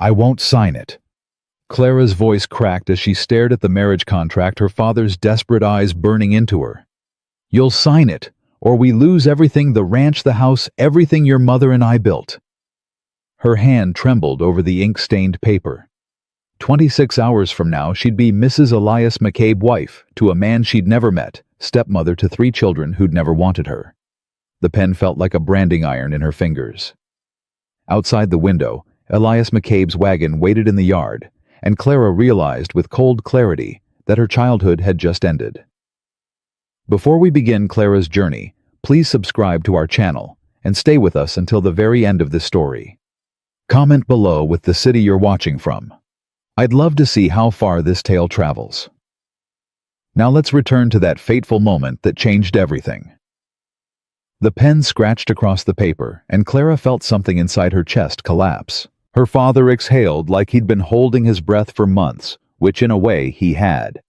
I won't sign it. Clara's voice cracked as she stared at the marriage contract, her father's desperate eyes burning into her. You'll sign it, or we lose everything, the ranch, the house, everything your mother and I built. Her hand trembled over the ink-stained paper. 26 hours from now, she'd be Mrs. Elias McCabe, wife to a man she'd never met, stepmother to 3 children who'd never wanted her. The pen felt like a branding iron in her fingers. Outside the window, Elias McCabe's wagon waited in the yard, and Clara realized with cold clarity that her childhood had just ended. Before we begin Clara's journey, please subscribe to our channel and stay with us until the very end of this story. Comment below with the city you're watching from. I'd love to see how far this tale travels. Now let's return to that fateful moment that changed everything. The pen scratched across the paper, and Clara felt something inside her chest collapse. Her father exhaled like he'd been holding his breath for months, which in a way he had.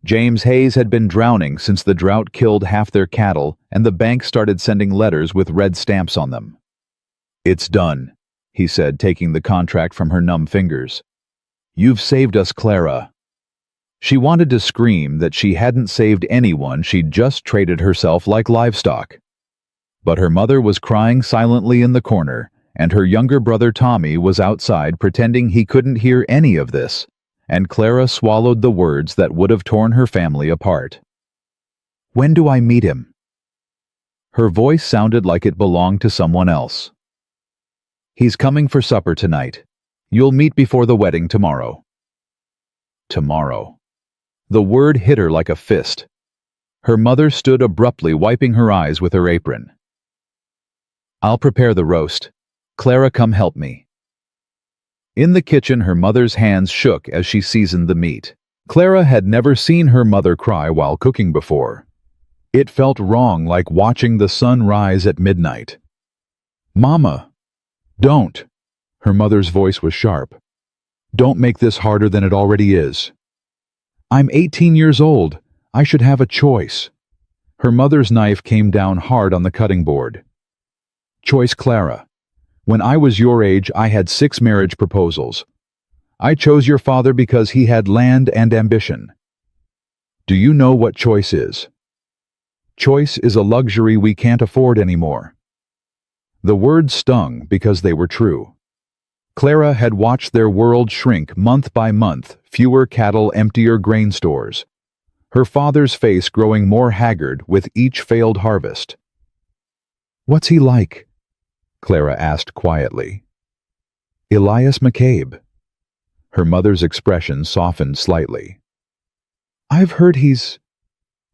James Hayes had been drowning since the drought killed half their cattle, and the bank started sending letters with red stamps on them. It's done, he said, taking the contract from her numb fingers. You've saved us, Clara. She wanted to scream that she hadn't saved anyone, she'd just traded herself like livestock. But her mother was crying silently in the corner, and her younger brother Tommy was outside pretending he couldn't hear any of this, and Clara swallowed the words that would have torn her family apart. When do I meet him? Her voice sounded like it belonged to someone else. He's coming for supper tonight. You'll meet before the wedding tomorrow. Tomorrow. The word hit her like a fist. Her mother stood abruptly, wiping her eyes with her apron. I'll prepare the roast. Clara, come help me. In the kitchen, her mother's hands shook as she seasoned the meat. Clara had never seen her mother cry while cooking before. It felt wrong, like watching the sun rise at midnight. Mama, don't. Her mother's voice was sharp. Don't make this harder than it already is. I'm 18 years old. I should have a choice. Her mother's knife came down hard on the cutting board. Choice, Clara. When I was your age, I had 6 marriage proposals. I chose your father because he had land and ambition. Do you know what choice is? Choice is a luxury we can't afford anymore. The words stung because they were true. Clara had watched their world shrink month by month, fewer cattle, emptier grain stores. Her father's face growing more haggard with each failed harvest. What's he like? Clara asked quietly. Elias McCabe. Her mother's expression softened slightly. I've heard he's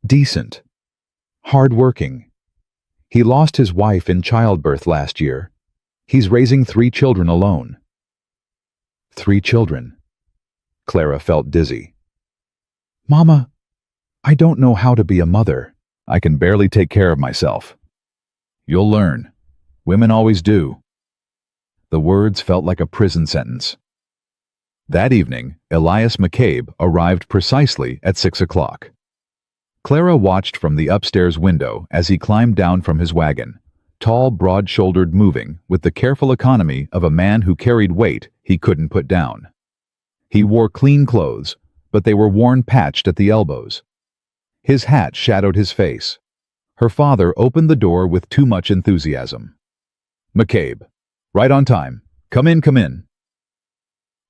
decent, hard-working. He lost his wife in childbirth last year. He's raising 3 children alone. 3 children. Clara felt dizzy. Mama, I don't know how to be a mother. I can barely take care of myself. You'll learn. Women always do. The words felt like a prison sentence. That evening, Elias McCabe arrived precisely at 6 o'clock. Clara watched from the upstairs window as he climbed down from his wagon, tall, broad-shouldered, moving with the careful economy of a man who carried weight he couldn't put down. He wore clean clothes, but they were worn, patched at the elbows. His hat shadowed his face. Her father opened the door with too much enthusiasm. McCabe, right on time. Come in, come in.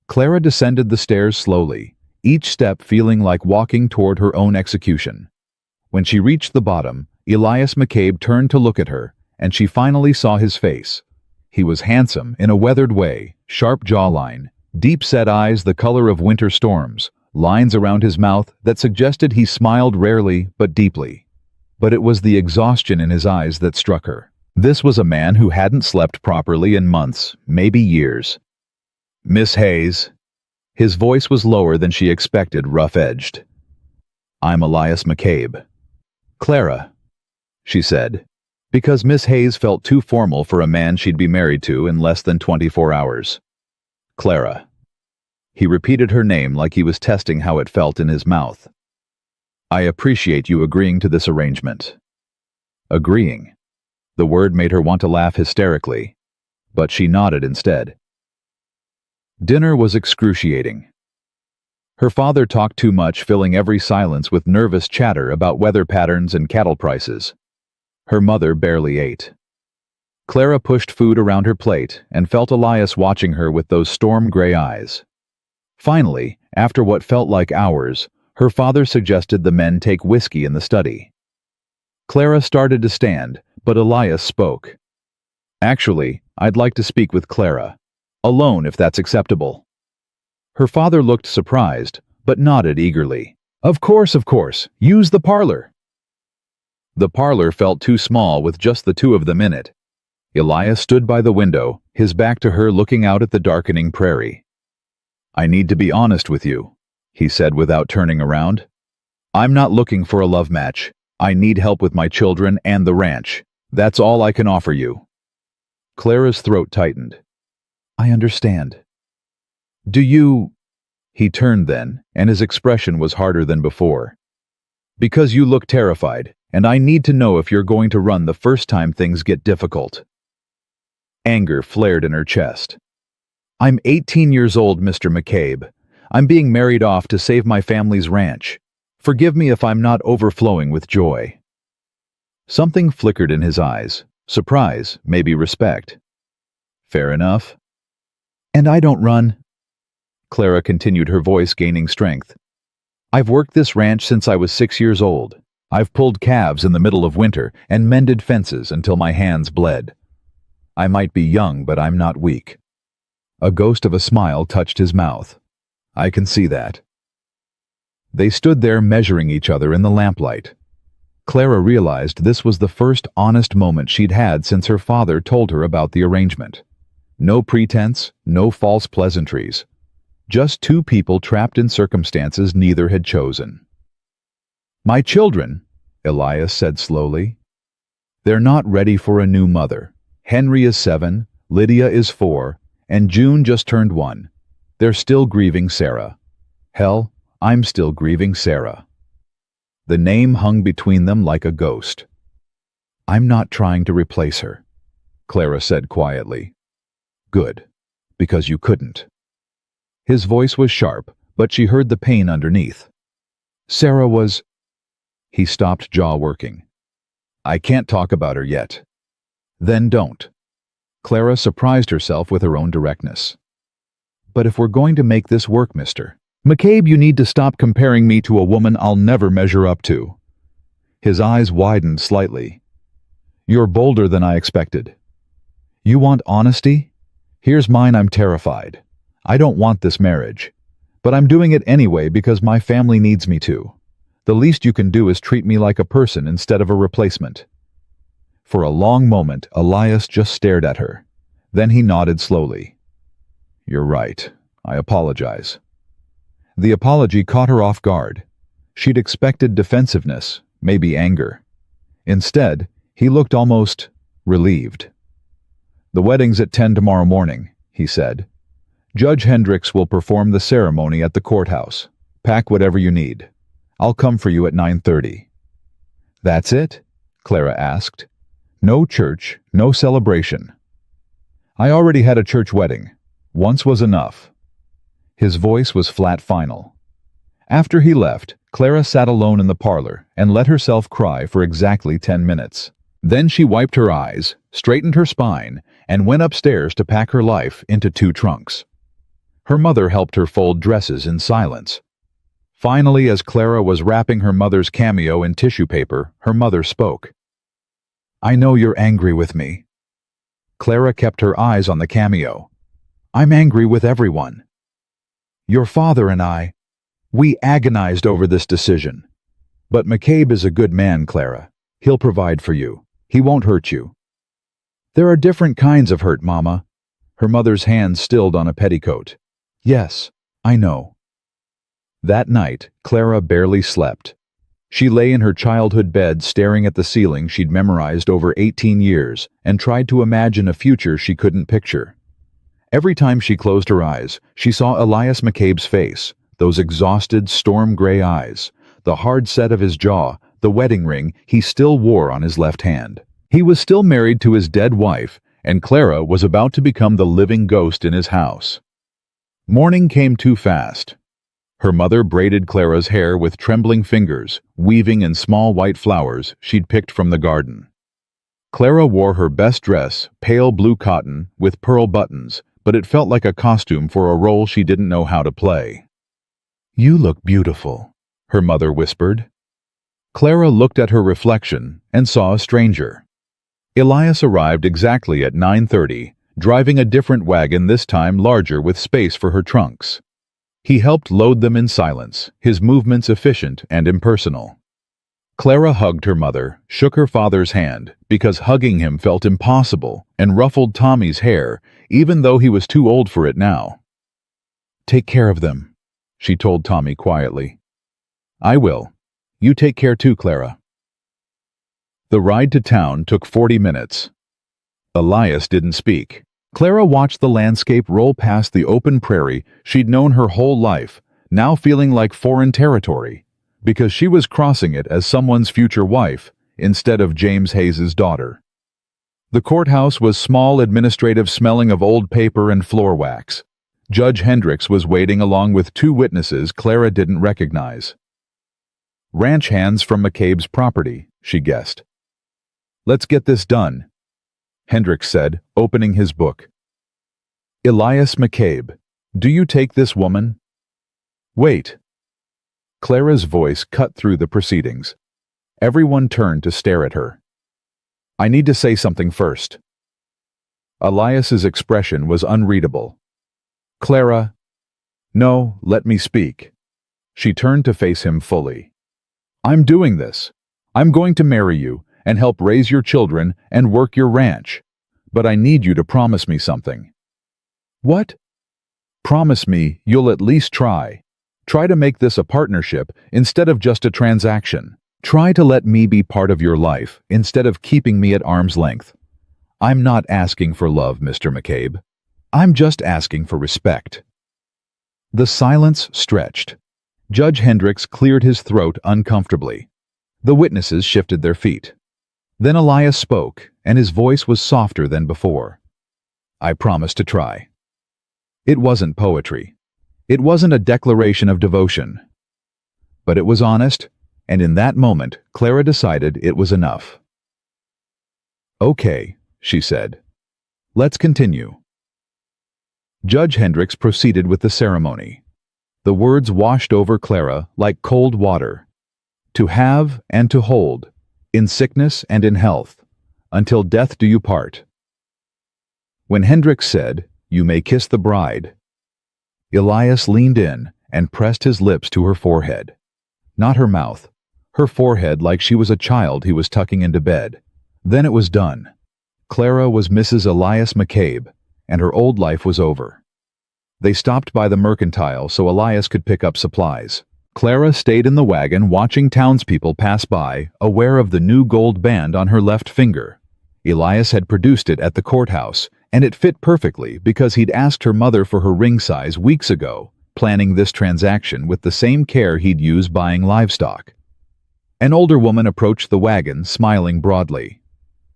Clara descended the stairs slowly, each step feeling like walking toward her own execution. When she reached the bottom, Elias McCabe turned to look at her, and she finally saw his face. He was handsome in a weathered way, sharp jawline, deep-set eyes the color of winter storms, lines around his mouth that suggested he smiled rarely but deeply. But it was the exhaustion in his eyes that struck her. This was a man who hadn't slept properly in months, maybe years. Miss Hayes. His voice was lower than she expected, rough-edged. I'm Elias McCabe. Clara, she said, because Miss Hayes felt too formal for a man she'd be married to in less than 24 hours. Clara. He repeated her name like he was testing how it felt in his mouth. I appreciate you agreeing to this arrangement. Agreeing. The word made her want to laugh hysterically, but she nodded instead. Dinner was excruciating. Her father talked too much, filling every silence with nervous chatter about weather patterns and cattle prices. Her mother barely ate. Clara pushed food around her plate and felt Elias watching her with those storm-gray eyes. Finally, after what felt like hours, her father suggested the men take whiskey in the study. Clara started to stand, but Elias spoke. "Actually, I'd like to speak with Clara. Alone, if that's acceptable." Her father looked surprised, but nodded eagerly. Of course, use the parlor." The parlor felt too small with just the two of them in it. Elias stood by the window, his back to her, looking out at the darkening prairie. "I need to be honest with you," he said without turning around. "I'm not looking for a love match. I need help with my children and the ranch. That's all I can offer you." Clara's throat tightened. "I understand. Do you—" He turned then, and his expression was harder than before. "Because you look terrified, and I need to know if you're going to run the first time things get difficult." Anger flared in her chest. "I'm 18 years old, Mr. McCabe. I'm being married off to save my family's ranch. Forgive me if I'm not overflowing with joy." Something flickered in his eyes. Surprise, maybe respect. "Fair enough." "And I don't run," Clara continued, her voice gaining strength. "I've worked this ranch since I was 6 years old. I've pulled calves in the middle of winter and mended fences until my hands bled. I might be young, but I'm not weak." A ghost of a smile touched his mouth. "I can see that." They stood there measuring each other in the lamplight. Clara realized this was the first honest moment she'd had since her father told her about the arrangement. No pretense, no false pleasantries. Just two people trapped in circumstances neither had chosen. "My children," Elias said slowly. "They're not ready for a new mother. Henry is 7, Lydia is 4, and June just turned 1. They're still grieving Sarah. Hell, I'm still grieving Sarah." The name hung between them like a ghost. "I'm not trying to replace her," Clara said quietly. "Good, because you couldn't." His voice was sharp, but she heard the pain underneath. "Sarah was—" He stopped, jaw working. "I can't talk about her yet." "Then don't." Clara surprised herself with her own directness. "But if we're going to make this work, Mr. McCabe, you need to stop comparing me to a woman I'll never measure up to." His eyes widened slightly. "You're bolder than I expected. You want honesty? Here's mine. I'm terrified. I don't want this marriage. But I'm doing it anyway because my family needs me to. The least you can do is treat me like a person instead of a replacement." For a long moment, Elias just stared at her. Then he nodded slowly. "You're right. I apologize." The apology caught her off guard. She'd expected defensiveness, maybe anger. Instead, he looked almost relieved. "The wedding's at 10 tomorrow morning," he said. "Judge Hendricks will perform the ceremony at the courthouse. Pack whatever you need. I'll come for you at 9:30. "That's it?" Clara asked. "No church, no celebration." "I already had a church wedding. Once was enough." His voice was flat final. After he left, Clara sat alone in the parlor and let herself cry for exactly 10 minutes. Then she wiped her eyes, straightened her spine, and went upstairs to pack her life into 2 trunks. Her mother helped her fold dresses in silence. Finally, as Clara was wrapping her mother's cameo in tissue paper, her mother spoke. "I know you're angry with me." Clara kept her eyes on the cameo. "I'm angry with everyone. Your father and we agonized over this decision. But McCabe is a good man, Clara. He'll provide for you. He won't hurt you." "There are different kinds of hurt, Mama." Her mother's hand stilled on a petticoat. "Yes, I know." That night, Clara barely slept. She lay in her childhood bed staring at the ceiling she'd memorized over 18 years and tried to imagine a future she couldn't picture. Every time she closed her eyes, she saw Elias McCabe's face, those exhausted, storm-gray eyes, the hard set of his jaw, the wedding ring he still wore on his left hand. He was still married to his dead wife, and Clara was about to become the living ghost in his house. Morning came too fast. Her mother braided Clara's hair with trembling fingers, weaving in small white flowers she'd picked from the garden. Clara wore her best dress, pale blue cotton, with pearl buttons, but it felt like a costume for a role she didn't know how to play. "You look beautiful," her mother whispered. Clara looked at her reflection and saw a stranger. Elias arrived exactly at 9:30, driving a different wagon, this time larger with space for her trunks. He helped load them in silence, his movements efficient and impersonal. Clara hugged her mother, shook her father's hand, because hugging him felt impossible, and ruffled Tommy's hair, even though he was too old for it now. "Take care of them," she told Tommy quietly. "I will. You take care too, Clara." The ride to town took 40 minutes. Elias didn't speak. Clara watched the landscape roll past the open prairie she'd known her whole life, now feeling like foreign territory, because she was crossing it as someone's future wife instead of James Hayes's daughter. The courthouse was small, administrative, smelling of old paper and floor wax. Judge Hendricks was waiting along with two witnesses Clara didn't recognize. Ranch hands from McCabe's property, she guessed. "Let's get this done," Hendricks said, opening his book. "Elias McCabe, do you take this woman?" "Wait." Clara's voice cut through the proceedings. Everyone turned to stare at her. "I need to say something first." Elias's expression was unreadable. "Clara." "No, let me speak." She turned to face him fully. "I'm doing this. I'm going to marry you and help raise your children and work your ranch. But I need you to promise me something." "What?" "Promise me you'll at least try. Try to make this a partnership instead of just a transaction. Try to let me be part of your life instead of keeping me at arm's length. I'm not asking for love, Mr. McCabe. I'm just asking for respect." The silence stretched. Judge Hendricks cleared his throat uncomfortably. The witnesses shifted their feet. Then Elias spoke, and his voice was softer than before. "I promise to try." It wasn't poetry. It wasn't a declaration of devotion. But it was honest, and in that moment, Clara decided it was enough. "Okay," she said. "Let's continue." Judge Hendricks proceeded with the ceremony. The words washed over Clara like cold water. "To have and to hold, in sickness and in health, until death do you part." When Hendricks said, "You may kiss the bride," Elias leaned in and pressed his lips to her forehead. Not her mouth, her forehead, like she was a child he was tucking into bed. Then it was done. Clara was Mrs. Elias McCabe, and her old life was over. They stopped by the mercantile so Elias could pick up supplies. Clara stayed in the wagon watching townspeople pass by, aware of the new gold band on her left finger. Elias had produced it at the courthouse, and it fit perfectly because he'd asked her mother for her ring size weeks ago, planning this transaction with the same care he'd use buying livestock. An older woman approached the wagon, smiling broadly.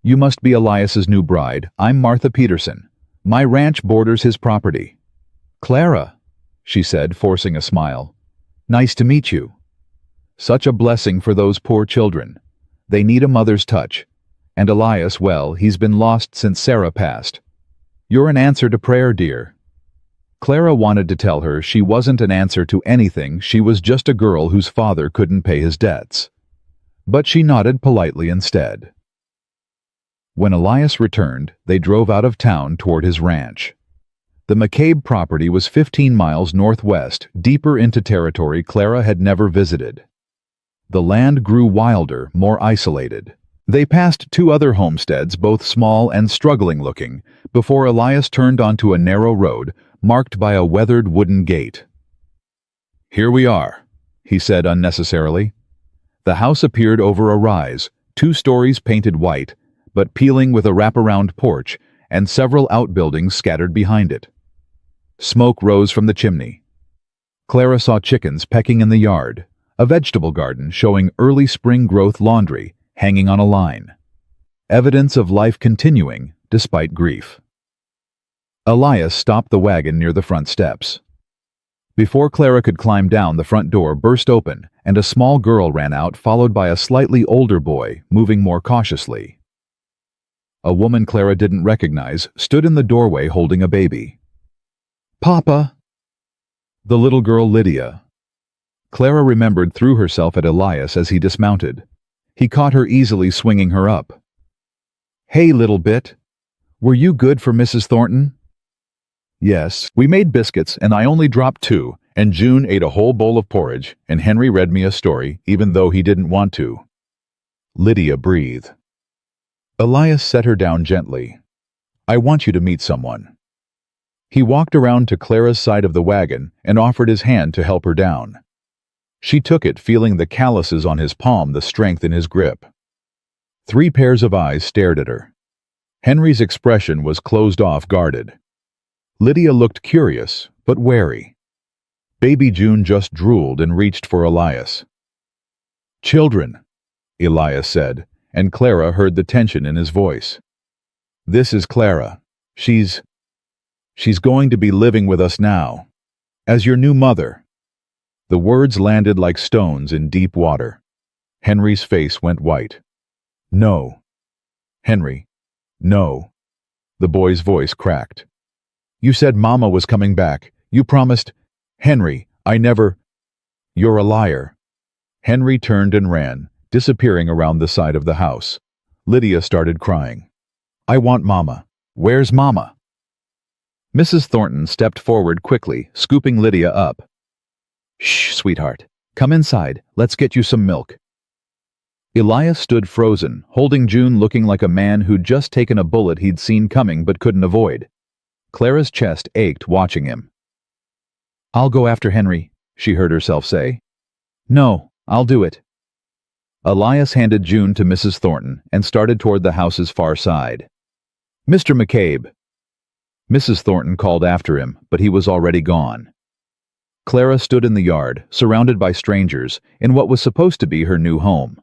"You must be Elias's new bride. I'm Martha Peterson. My ranch borders his property." "Clara," she said, forcing a smile. "Nice to meet you." Such a blessing for those poor children. They need a mother's touch. And Elias, well, he's been lost since Sarah passed. "You're an answer to prayer, dear." Clara wanted to tell her she wasn't an answer to anything, she was just a girl whose father couldn't pay his debts. But she nodded politely instead. When Elias returned, they drove out of town toward his ranch. The McCabe property was 15 miles northwest, deeper into territory Clara had never visited. The land grew wilder, more isolated. They passed two other homesteads, both small and struggling-looking, before Elias turned onto a narrow road marked by a weathered wooden gate. "Here we are," he said unnecessarily. The house appeared over a rise, 2 stories painted white, but peeling with a wraparound porch and several outbuildings scattered behind it. Smoke rose from the chimney. Clara saw chickens pecking in the yard, a vegetable garden showing early spring growth laundry hanging on a line. Evidence of life continuing despite grief. Elias stopped the wagon near the front steps. Before Clara could climb down, the front door burst open, and a small girl ran out, followed by a slightly older boy, moving more cautiously. A woman Clara didn't recognize stood in the doorway holding a baby. "Papa!" The little girl Lydia. Clara remembered threw herself at Elias as he dismounted. He caught her easily, swinging her up. "Hey, little bit. Were you good for Mrs. Thornton?" "Yes, we made biscuits, and I only dropped 2, and June ate a whole bowl of porridge, and Henry read me a story, even though he didn't want to." Lydia breathed. Elias set her down gently. "I want you to meet someone." He walked around to Clara's side of the wagon and offered his hand to help her down. She took it, feeling the calluses on his palm, the strength in his grip. 3 pairs of eyes stared at her. Henry's expression was closed off, guarded. Lydia looked curious, but wary. Baby June just drooled and reached for Elias. "Children," Elias said, and Clara heard the tension in his voice. "This is Clara. She's going to be living with us now. As your new mother." The words landed like stones in deep water. Henry's face went white. "No." "Henry, no." The boy's voice cracked. "You said Mama was coming back. You promised—" "Henry, I never—" "You're a liar." Henry turned and ran, disappearing around the side of the house. Lydia started crying. "I want Mama. Where's Mama?" Mrs. Thornton stepped forward quickly, scooping Lydia up. "Shh, sweetheart. Come inside. Let's get you some milk." Elias stood frozen, holding June, looking like a man who'd just taken a bullet he'd seen coming but couldn't avoid. Clara's chest ached watching him. "I'll go after Henry," she heard herself say. "No, I'll do it." Elias handed June to Mrs. Thornton and started toward the house's far side. "Mr. McCabe." Mrs. Thornton called after him, but he was already gone. Clara stood in the yard, surrounded by strangers, in what was supposed to be her new home,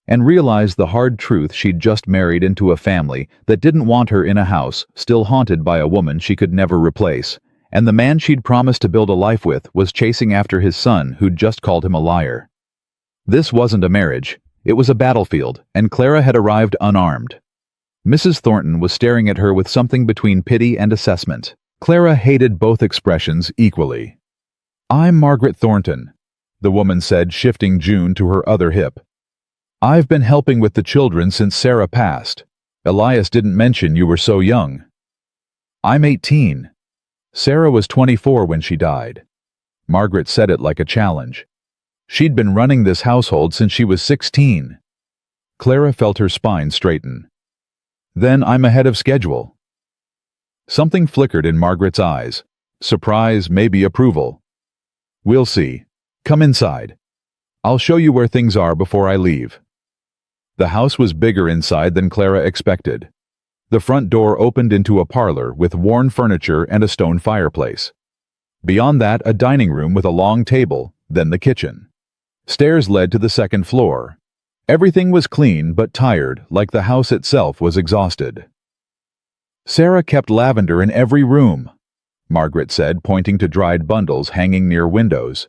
and realized the hard truth: she'd just married into a family that didn't want her in a house still haunted by a woman she could never replace, and the man she'd promised to build a life with was chasing after his son who'd just called him a liar. This wasn't a marriage, it was a battlefield, and Clara had arrived unarmed. Mrs. Thornton was staring at her with something between pity and assessment. Clara hated both expressions equally. "I'm Margaret Thornton," the woman said, shifting June to her other hip. "I've been helping with the children since Sarah passed. Elias didn't mention you were so young." "I'm 18. Sarah was 24 when she died." Margaret said it like a challenge. She'd been running this household since she was 16. Clara felt her spine straighten. "Then I'm ahead of schedule." Something flickered in Margaret's eyes. Surprise, maybe approval. "We'll see. Come inside. I'll show you where things are before I leave." The house was bigger inside than Clara expected. The front door opened into a parlor with worn furniture and a stone fireplace. Beyond that, a dining room with a long table, then the kitchen. Stairs led to the second floor. Everything was clean but tired, like the house itself was exhausted. "Sarah kept lavender in every room," Margaret said, pointing to dried bundles hanging near windows.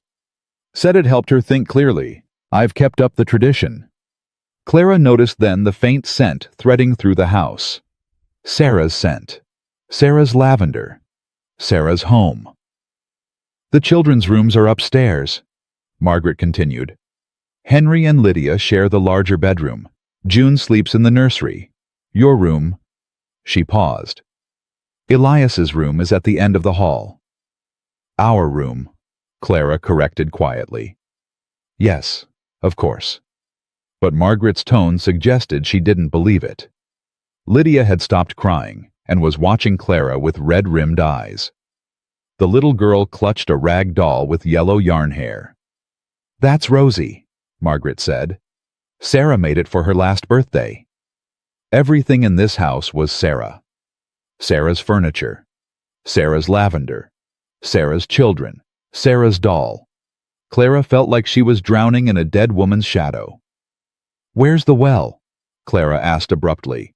"Said it helped her think clearly. I've kept up the tradition." Clara noticed then the faint scent threading through the house. Sarah's scent. Sarah's lavender. Sarah's home. "The children's rooms are upstairs," Margaret continued. "Henry and Lydia share the larger bedroom. June sleeps in the nursery. Your room—" She paused. "Elias's room is at the end of the hall." "Our room," Clara corrected quietly. "Yes, of course." But Margaret's tone suggested she didn't believe it. Lydia had stopped crying and was watching Clara with red-rimmed eyes. The little girl clutched a rag doll with yellow yarn hair. "That's Rosie," Margaret said. "Sarah made it for her last birthday." Everything in this house was Sarah. Sarah's furniture. Sarah's lavender. Sarah's children. Sarah's doll. Clara felt like she was drowning in a dead woman's shadow. "Where's the well?" Clara asked abruptly.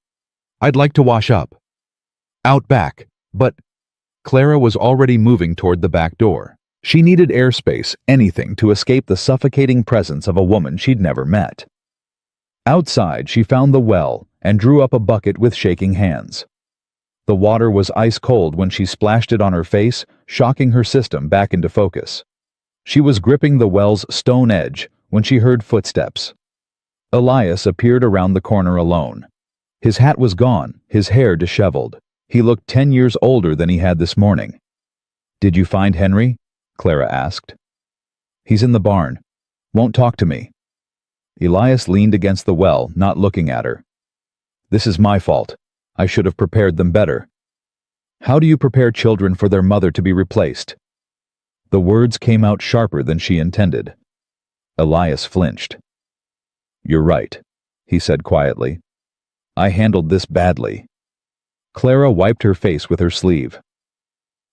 "I'd like to wash up." "Out back, but—" Clara was already moving toward the back door. She needed airspace, anything, to escape the suffocating presence of a woman she'd never met. Outside, she found the well and drew up a bucket with shaking hands. The water was ice cold when she splashed it on her face, shocking her system back into focus. She was gripping the well's stone edge when she heard footsteps. Elias appeared around the corner alone. His hat was gone, his hair disheveled. He looked 10 years older than he had this morning. "Did you find Henry?" Clara asked. "He's in the barn. Won't talk to me." Elias leaned against the well, not looking at her. "This is my fault. I should have prepared them better." "How do you prepare children for their mother to be replaced?" The words came out sharper than she intended. Elias flinched. "You're right," he said quietly. "I handled this badly." Clara wiped her face with her sleeve.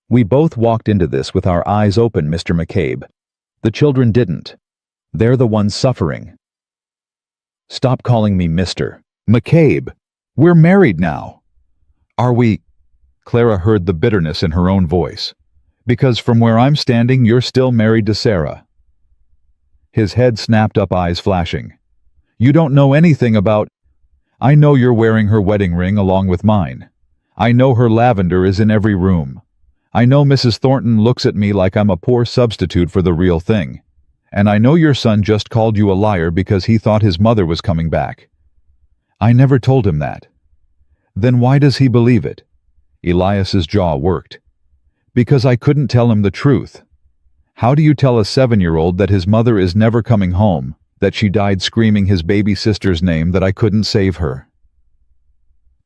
"We both walked into this with our eyes open, Mr. McCabe. The children didn't. They're the ones suffering." "Stop calling me Mr. McCabe. We're married now." "Are we?" Clara heard the bitterness in her own voice. "Because from where I'm standing, you're still married to Sarah." His head snapped up, eyes flashing. "You don't know anything about—" "I know you're wearing her wedding ring along with mine. I know her lavender is in every room. I know Mrs. Thornton looks at me like I'm a poor substitute for the real thing. And I know your son just called you a liar because he thought his mother was coming back." "I never told him that." "Then why does he believe it?" Elias's jaw worked. "Because I couldn't tell him the truth. How do you tell a 7-year-old that his mother is never coming home, that she died screaming his baby sister's name, that I couldn't save her?"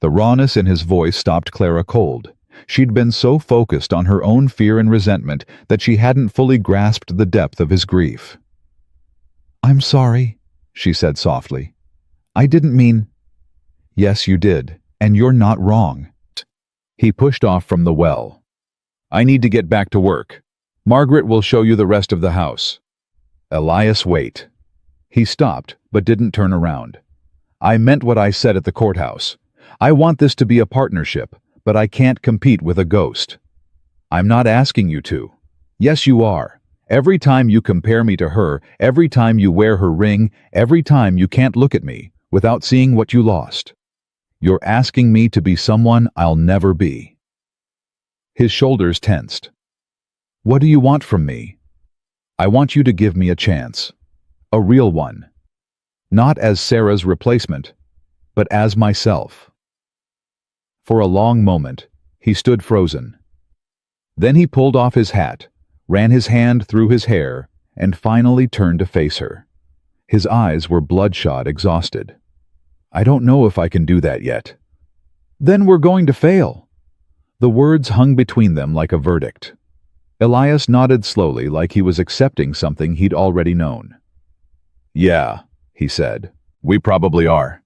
The rawness in his voice stopped Clara cold. She'd been so focused on her own fear and resentment that she hadn't fully grasped the depth of his grief. "I'm sorry," she said softly. "I didn't mean—" "Yes, you did, and you're not wrong." He pushed off from the well. "I need to get back to work. Margaret will show you the rest of the house." "Elias, wait." He stopped, but didn't turn around. "I meant what I said at the courthouse. I want this to be a partnership, but I can't compete with a ghost." "I'm not asking you to." "Yes, you are. Every time you compare me to her, every time you wear her ring, every time you can't look at me without seeing what you lost. You're asking me to be someone I'll never be." His shoulders tensed. "What do you want from me?" "I want you to give me a chance. A real one. Not as Sarah's replacement, but as myself." For a long moment, he stood frozen. Then he pulled off his hat, ran his hand through his hair, and finally turned to face her. His eyes were bloodshot, exhausted. "I don't know if I can do that yet." "Then we're going to fail." The words hung between them like a verdict. Elias nodded slowly, like he was accepting something he'd already known. "Yeah," he said, "we probably are."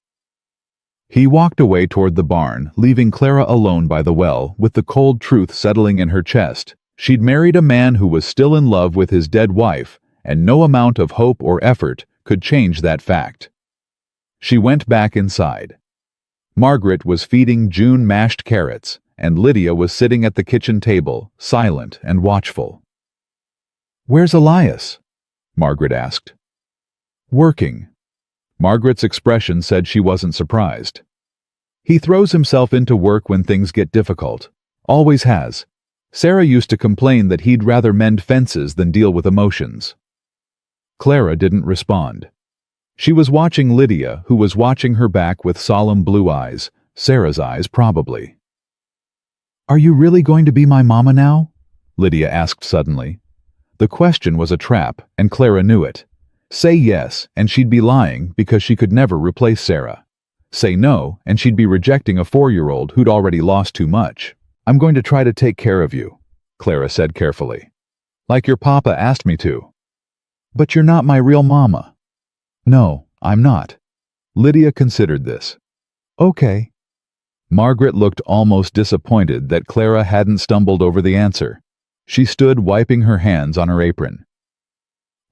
He walked away toward the barn, leaving Clara alone by the well, with the cold truth settling in her chest. She'd married a man who was still in love with his dead wife, and no amount of hope or effort could change that fact. She went back inside. Margaret was feeding June mashed carrots, and Lydia was sitting at the kitchen table, silent and watchful. "Where's Elias?" Margaret asked. "Working." Margaret's expression said she wasn't surprised. "He throws himself into work when things get difficult. Always has. Sarah used to complain that he'd rather mend fences than deal with emotions." Clara didn't respond. She was watching Lydia, who was watching her back with solemn blue eyes, Sarah's eyes probably. "Are you really going to be my mama now?" Lydia asked suddenly. The question was a trap, and Clara knew it. Say yes, and she'd be lying because she could never replace Sarah. Say no, and she'd be rejecting a 4-year-old who'd already lost too much. "I'm going to try to take care of you," Clara said carefully. "Like your papa asked me to." "But you're not my real mama." "No, I'm not." Lydia considered this. "Okay." Margaret looked almost disappointed that Clara hadn't stumbled over the answer. She stood wiping her hands on her apron.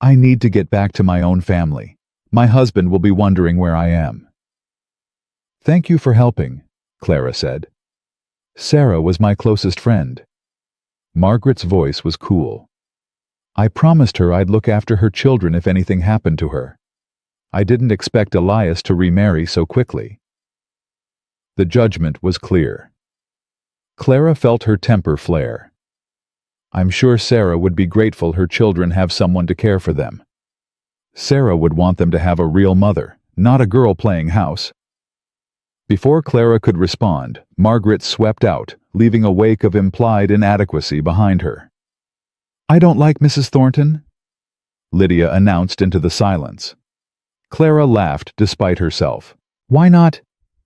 "I need to get back to my own family. My husband will be wondering where I am." "Thank you for helping," Clara said. "Sarah was my closest friend." Margaret's voice was cool. I promised her I'd look after her children if anything happened to her. I didn't expect Elias to remarry so quickly. The judgment was clear. Clara felt her temper flare. I'm sure Sarah would be grateful her children have someone to care for them. Sarah would want them to have a real mother, not a girl playing house. Before Clara could respond, Margaret swept out, leaving a wake of implied inadequacy behind her. I don't like Mrs. Thornton, Lydia announced into the silence. Clara laughed despite herself. Why not?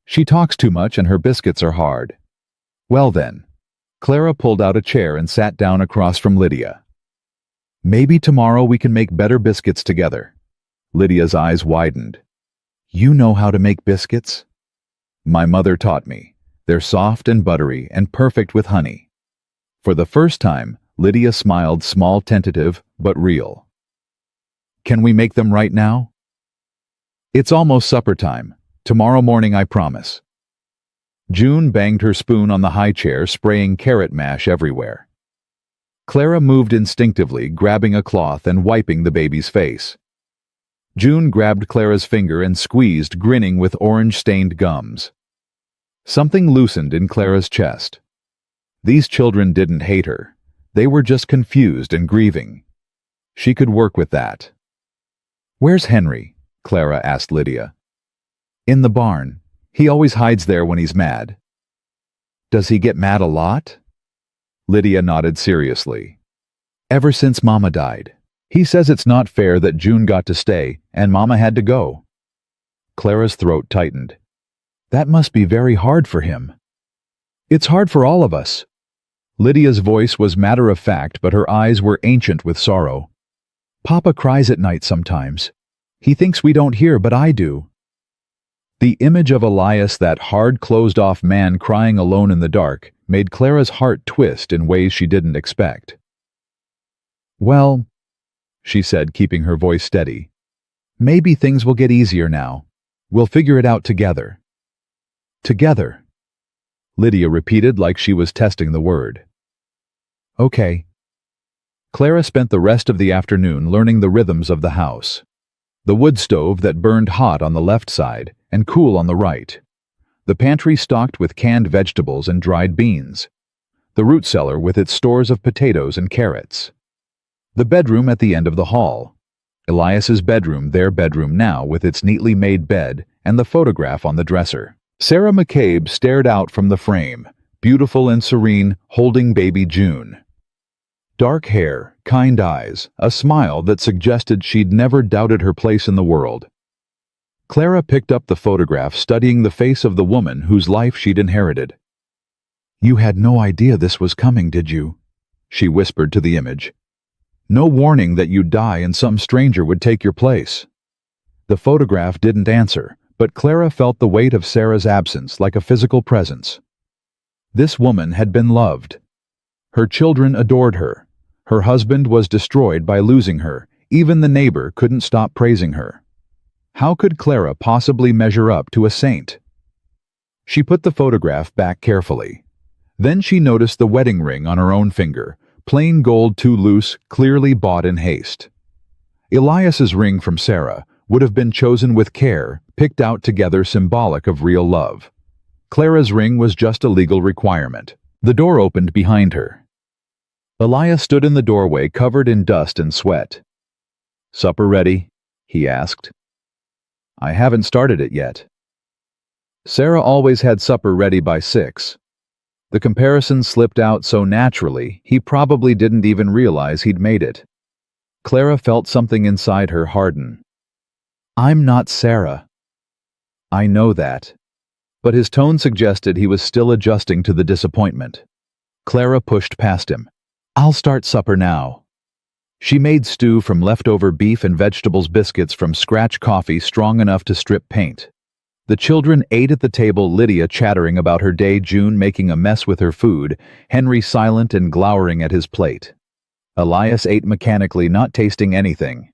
She talks too much and her biscuits are hard. Well then. Clara pulled out a chair and sat down across from Lydia. Maybe tomorrow we can make better biscuits together. Lydia's eyes widened. You know how to make biscuits? My mother taught me. They're soft and buttery and perfect with honey. For the first time, Lydia smiled, small, tentative, but real. Can we make them right now? It's almost supper time. Tomorrow morning, I promise. June banged her spoon on the high chair, spraying carrot mash everywhere. Clara moved instinctively, grabbing a cloth and wiping the baby's face. June grabbed Clara's finger and squeezed, grinning with orange-stained gums. Something loosened in Clara's chest. These children didn't hate her. They were just confused and grieving. She could work with that. Where's Henry? Clara asked Lydia. In the barn. He always hides there when he's mad. Does he get mad a lot? Lydia nodded seriously. Ever since Mama died. He says it's not fair that June got to stay and Mama had to go. Clara's throat tightened. That must be very hard for him. It's hard for all of us. Lydia's voice was matter-of-fact, but her eyes were ancient with sorrow. Papa cries at night sometimes. He thinks we don't hear, but I do. The image of Elias, that hard, closed-off man crying alone in the dark, made Clara's heart twist in ways she didn't expect. Well, she said, keeping her voice steady, maybe things will get easier now. We'll figure it out together. Together, Lydia repeated like she was testing the word. Okay. Clara spent the rest of the afternoon learning the rhythms of the house. The wood stove that burned hot on the left side and cool on the right. The pantry stocked with canned vegetables and dried beans. The root cellar with its stores of potatoes and carrots. The bedroom at the end of the hall. Elias's bedroom, their bedroom now, with its neatly made bed and the photograph on the dresser. Sarah McCabe stared out from the frame, beautiful and serene, holding baby June. Dark hair, kind eyes, a smile that suggested she'd never doubted her place in the world. Clara picked up the photograph, studying the face of the woman whose life she'd inherited. You had no idea this was coming, did you? She whispered to the image. No warning that you'd die and some stranger would take your place. The photograph didn't answer, but Clara felt the weight of Sarah's absence like a physical presence. This woman had been loved. Her children adored her. Her husband was destroyed by losing her. Even the neighbor couldn't stop praising her. How could Clara possibly measure up to a saint? She put the photograph back carefully. Then she noticed the wedding ring on her own finger, plain gold, too loose, clearly bought in haste. Elias's ring from Sarah would have been chosen with care, picked out together, symbolic of real love. Clara's ring was just a legal requirement. The door opened behind her. Elias stood in the doorway, covered in dust and sweat. Supper ready? He asked. I haven't started it yet. Sarah always had supper ready by 6. The comparison slipped out so naturally, he probably didn't even realize he'd made it. Clara felt something inside her harden. I'm not Sarah. I know that. But his tone suggested he was still adjusting to the disappointment. Clara pushed past him. I'll start supper now. She made stew from leftover beef and vegetables, biscuits from scratch coffee strong enough to strip paint. The children ate at the table, Lydia chattering about her day, June making a mess with her food, Henry silent and glowering at his plate. Elias ate mechanically, not tasting anything.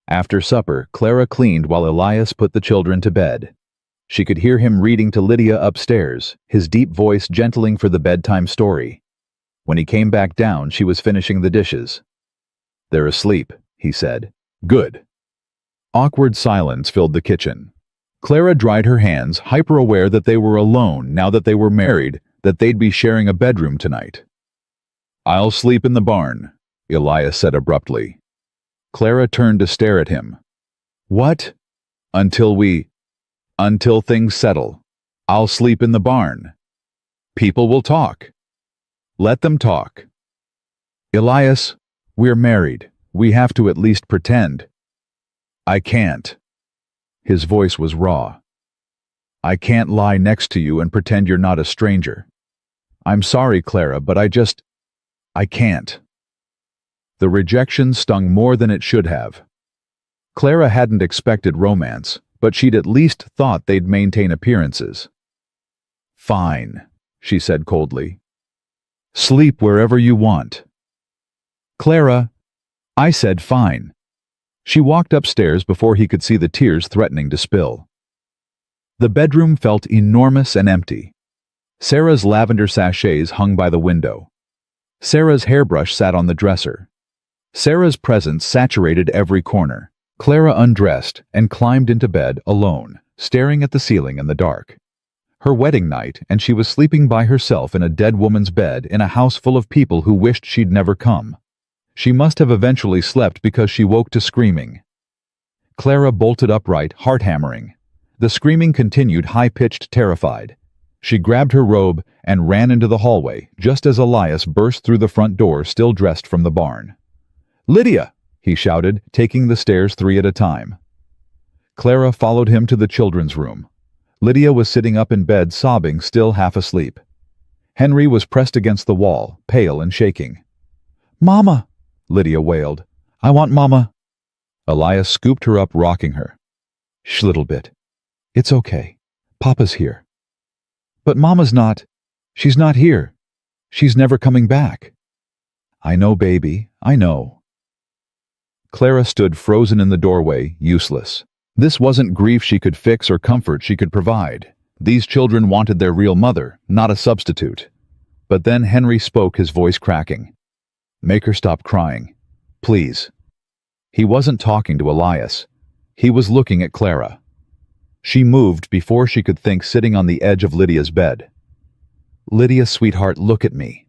After supper, Clara cleaned while Elias put the children to bed. She could hear him reading to Lydia upstairs, his deep voice gentling for the bedtime story. When he came back down, she was finishing the dishes. They're asleep, he said. Good. Awkward silence filled the kitchen. Clara dried her hands, hyper-aware that they were alone now that they were married, that they'd be sharing a bedroom tonight. I'll sleep in the barn, Elias said abruptly. Clara turned to stare at him. What? Until things settle. I'll sleep in the barn. People will talk. Let them talk. Elias, we're married. We have to at least pretend. I can't. His voice was raw. I can't lie next to you and pretend you're not a stranger. I'm sorry, Clara, but I can't. The rejection stung more than it should have. Clara hadn't expected romance, but she'd at least thought they'd maintain appearances. Fine, she said coldly. Sleep wherever you want. Clara, I said fine. She walked upstairs before he could see the tears threatening to spill. The bedroom felt enormous and empty. Sarah's lavender sachets hung by the window. Sarah's hairbrush sat on the dresser. Sarah's presence saturated every corner. Clara undressed and climbed into bed alone, staring at the ceiling in the dark. Her wedding night, and she was sleeping by herself in a dead woman's bed in a house full of people who wished she'd never come. She must have eventually slept because she woke to screaming. Clara bolted upright, heart-hammering. The screaming continued, high-pitched, terrified. She grabbed her robe and ran into the hallway, just as Elias burst through the front door, still dressed from the barn. Lydia! He shouted, taking the stairs 3 at a time. Clara followed him to the children's room. Lydia was sitting up in bed, sobbing, still half asleep. Henry was pressed against the wall, pale and shaking. Mama! Lydia wailed. I want Mama. Elias scooped her up, rocking her. Shh, little bit. It's okay. Papa's here. But Mama's not. She's not here. She's never coming back. I know, baby. I know. Clara stood frozen in the doorway, useless. This wasn't grief she could fix or comfort she could provide. These children wanted their real mother, not a substitute. But then Henry spoke, his voice cracking. Make her stop crying. Please. He wasn't talking to Elias. He was looking at Clara. She moved before she could think, sitting on the edge of Lydia's bed. Lydia, sweetheart, look at me.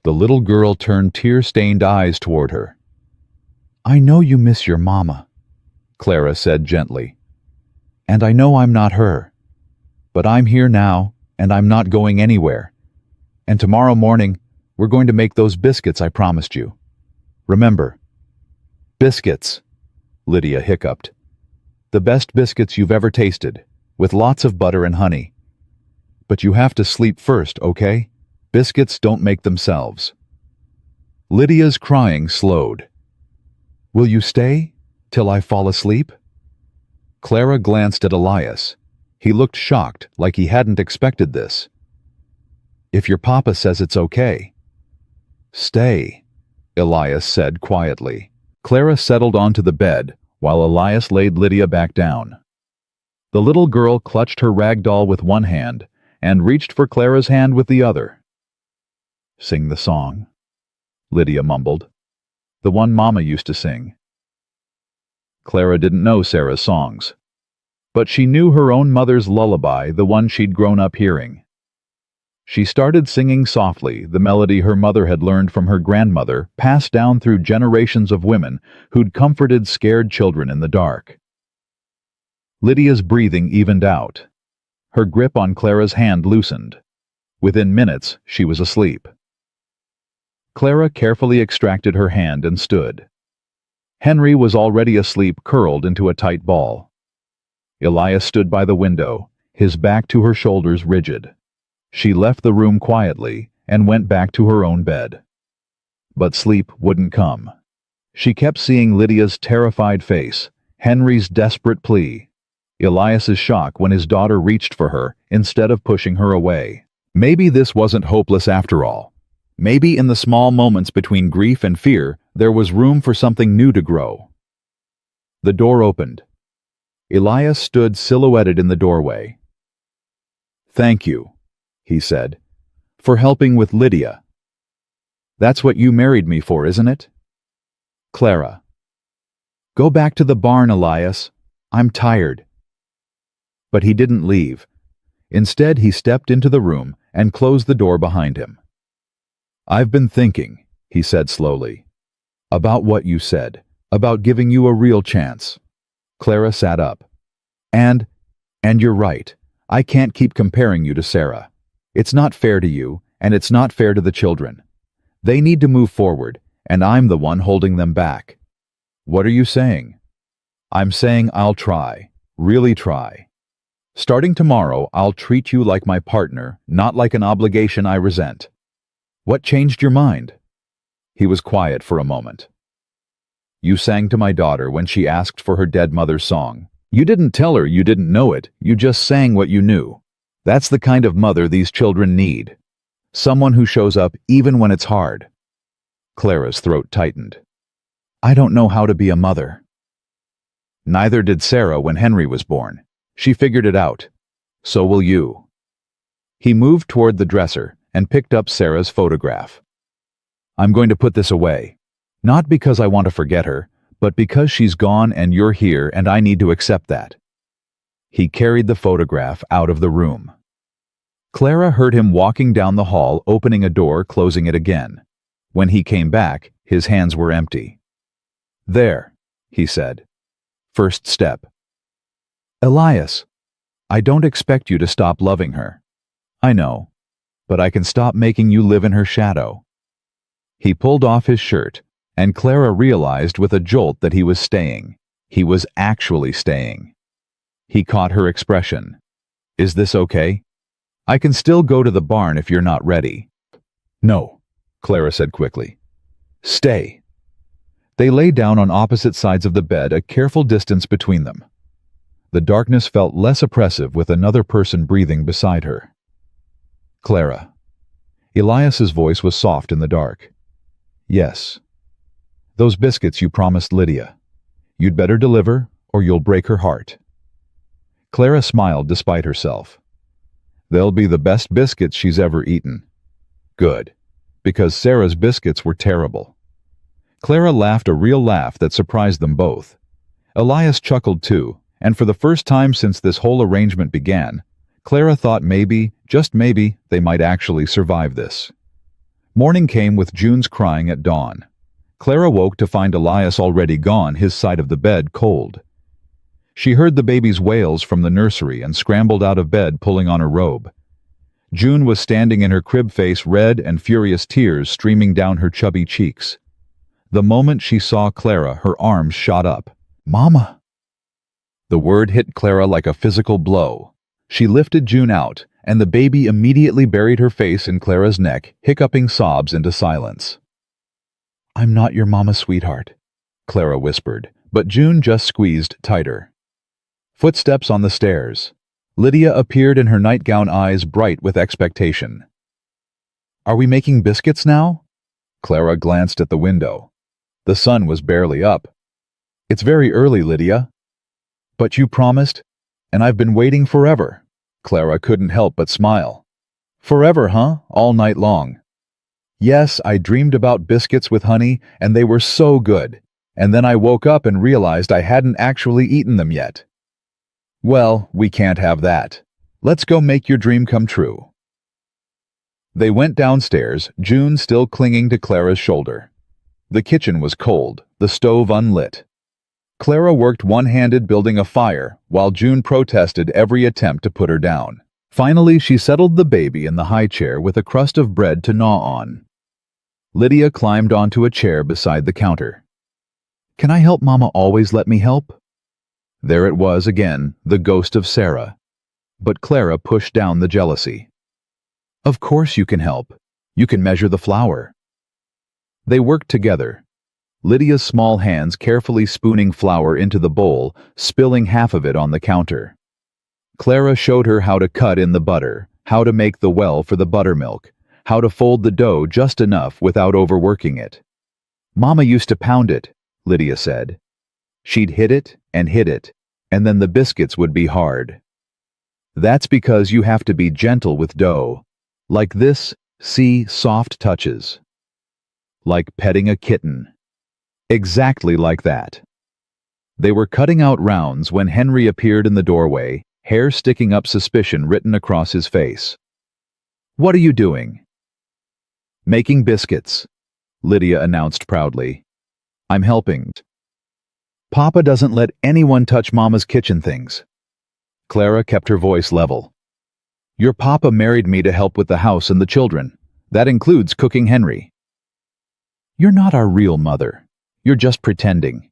The little girl turned tear-stained eyes toward her. I know you miss your mama, Clara said gently. And I know I'm not her. But I'm here now, and I'm not going anywhere. And tomorrow morning, we're going to make those biscuits I promised you. Remember. Biscuits, Lydia hiccuped. The best biscuits you've ever tasted, with lots of butter and honey. But you have to sleep first, okay? Biscuits don't make themselves. Lydia's crying slowed. Will you stay till I fall asleep? Clara glanced at Elias. He looked shocked, like he hadn't expected this. If your papa says it's okay. Stay, Elias said quietly. Clara settled onto the bed, while Elias laid Lydia back down. The little girl clutched her rag doll with one hand and reached for Clara's hand with the other. Sing the song, Lydia mumbled. The one Mama used to sing. Clara didn't know Sarah's songs, but she knew her own mother's lullaby, the one she'd grown up hearing. She started singing softly, the melody her mother had learned from her grandmother, passed down through generations of women who'd comforted scared children in the dark. Lydia's breathing evened out. Her grip on Clara's hand loosened. Within minutes, she was asleep. Clara carefully extracted her hand and stood. Henry was already asleep, curled into a tight ball. Elias stood by the window, his back to her shoulders, rigid. She left the room quietly and went back to her own bed. But sleep wouldn't come. She kept seeing Lydia's terrified face, Henry's desperate plea, Elias's shock when his daughter reached for her instead of pushing her away. Maybe this wasn't hopeless after all. Maybe in the small moments between grief and fear, there was room for something new to grow. The door opened. Elias stood silhouetted in the doorway. Thank you, he said, for helping with Lydia. That's what you married me for, isn't it? Clara. Go back to the barn, Elias. I'm tired. But he didn't leave. Instead, he stepped into the room and closed the door behind him. I've been thinking, he said slowly, about what you said, about giving you a real chance. Clara sat up. And you're right. I can't keep comparing you to Sarah. It's not fair to you, and it's not fair to the children. They need to move forward, and I'm the one holding them back. What are you saying? I'm saying I'll try, really try. Starting tomorrow, I'll treat you like my partner, not like an obligation I resent. What changed your mind? He was quiet for a moment. You sang to my daughter when she asked for her dead mother's song. You didn't tell her you didn't know it, you just sang what you knew. That's the kind of mother these children need. Someone who shows up even when it's hard. Clara's throat tightened. I don't know how to be a mother. Neither did Sarah when Henry was born. She figured it out. So will you. He moved toward the dresser and picked up Sarah's photograph. I'm going to put this away. Not because I want to forget her, but because she's gone and you're here and I need to accept that. He carried the photograph out of the room. Clara heard him walking down the hall, opening a door, closing it again. When he came back, his hands were empty. There, he said. First step. Elias, I don't expect you to stop loving her. I know, but I can stop making you live in her shadow. He pulled off his shirt, and Clara realized with a jolt that he was staying. He was actually staying. He caught her expression. Is this okay? I can still go to the barn if you're not ready. No, Clara said quickly. Stay. They lay down on opposite sides of the bed, a careful distance between them. The darkness felt less oppressive with another person breathing beside her. Clara. Elias's voice was soft in the dark. Yes. Those biscuits you promised Lydia. You'd better deliver, or you'll break her heart. Clara smiled despite herself. They'll be the best biscuits she's ever eaten. Good, because Sarah's biscuits were terrible. Clara laughed a real laugh that surprised them both. Elias chuckled too, and for the first time since this whole arrangement began, Clara thought maybe, just maybe, they might actually survive this. Morning came with June's crying at dawn. Clara woke to find Elias already gone, his side of the bed cold. She heard the baby's wails from the nursery and scrambled out of bed, pulling on her robe. June was standing in her crib, face red and furious tears streaming down her chubby cheeks. The moment she saw Clara, her arms shot up. Mama! The word hit Clara like a physical blow. She lifted June out, and the baby immediately buried her face in Clara's neck, hiccuping sobs into silence. I'm not your mama, sweetheart, Clara whispered, but June just squeezed tighter. Footsteps on the stairs. Lydia appeared in her nightgown, eyes bright with expectation. Are we making biscuits now? Clara glanced at the window. The sun was barely up. It's very early, Lydia. But you promised, and I've been waiting forever. Clara couldn't help but smile. Forever, huh? All night long. Yes, I dreamed about biscuits with honey, and they were so good. And then I woke up and realized I hadn't actually eaten them yet. Well, we can't have that. Let's go make your dream come true. They went downstairs, June still clinging to Clara's shoulder. The kitchen was cold, the stove unlit. Clara worked one-handed building a fire, while June protested every attempt to put her down. Finally, she settled the baby in the high chair with a crust of bread to gnaw on. Lydia climbed onto a chair beside the counter. Can I help? Mama always let me help. There it was again, the ghost of Sarah. But Clara pushed down the jealousy. Of course you can help. You can measure the flour. They worked together. Lydia's small hands carefully spooning flour into the bowl, spilling half of it on the counter. Clara showed her how to cut in the butter, how to make the well for the buttermilk, how to fold the dough just enough without overworking it. Mama used to pound it, Lydia said. She'd hit it, and then the biscuits would be hard. That's because you have to be gentle with dough. Like this, see, soft touches. Like petting a kitten. Exactly like that. They were cutting out rounds when Henry appeared in the doorway, hair sticking up, suspicion written across his face. "What are you doing?" "Making biscuits," Lydia announced proudly. "I'm helping. Papa doesn't let anyone touch Mama's kitchen things." Clara kept her voice level. "Your papa married me to help with the house and the children. That includes cooking Henry." "You're not our real mother. You're just pretending."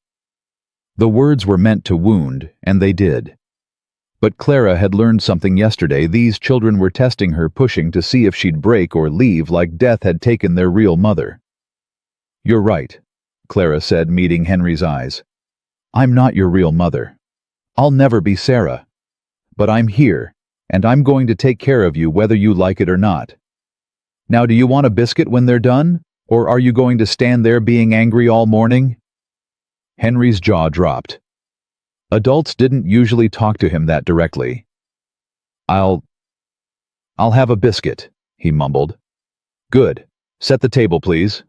The words were meant to wound, and they did. But Clara had learned something yesterday. These children were testing her, pushing to see if she'd break or leave, like death had taken their real mother. "You're right," Clara said, meeting Henry's eyes. "I'm not your real mother. I'll never be Sarah. But I'm here, and I'm going to take care of you whether you like it or not. Now, do you want a biscuit when they're done, or are you going to stand there being angry all morning?" Henry's jaw dropped. Adults didn't usually talk to him that directly. I'll have a biscuit," he mumbled. "Good. Set the table, please.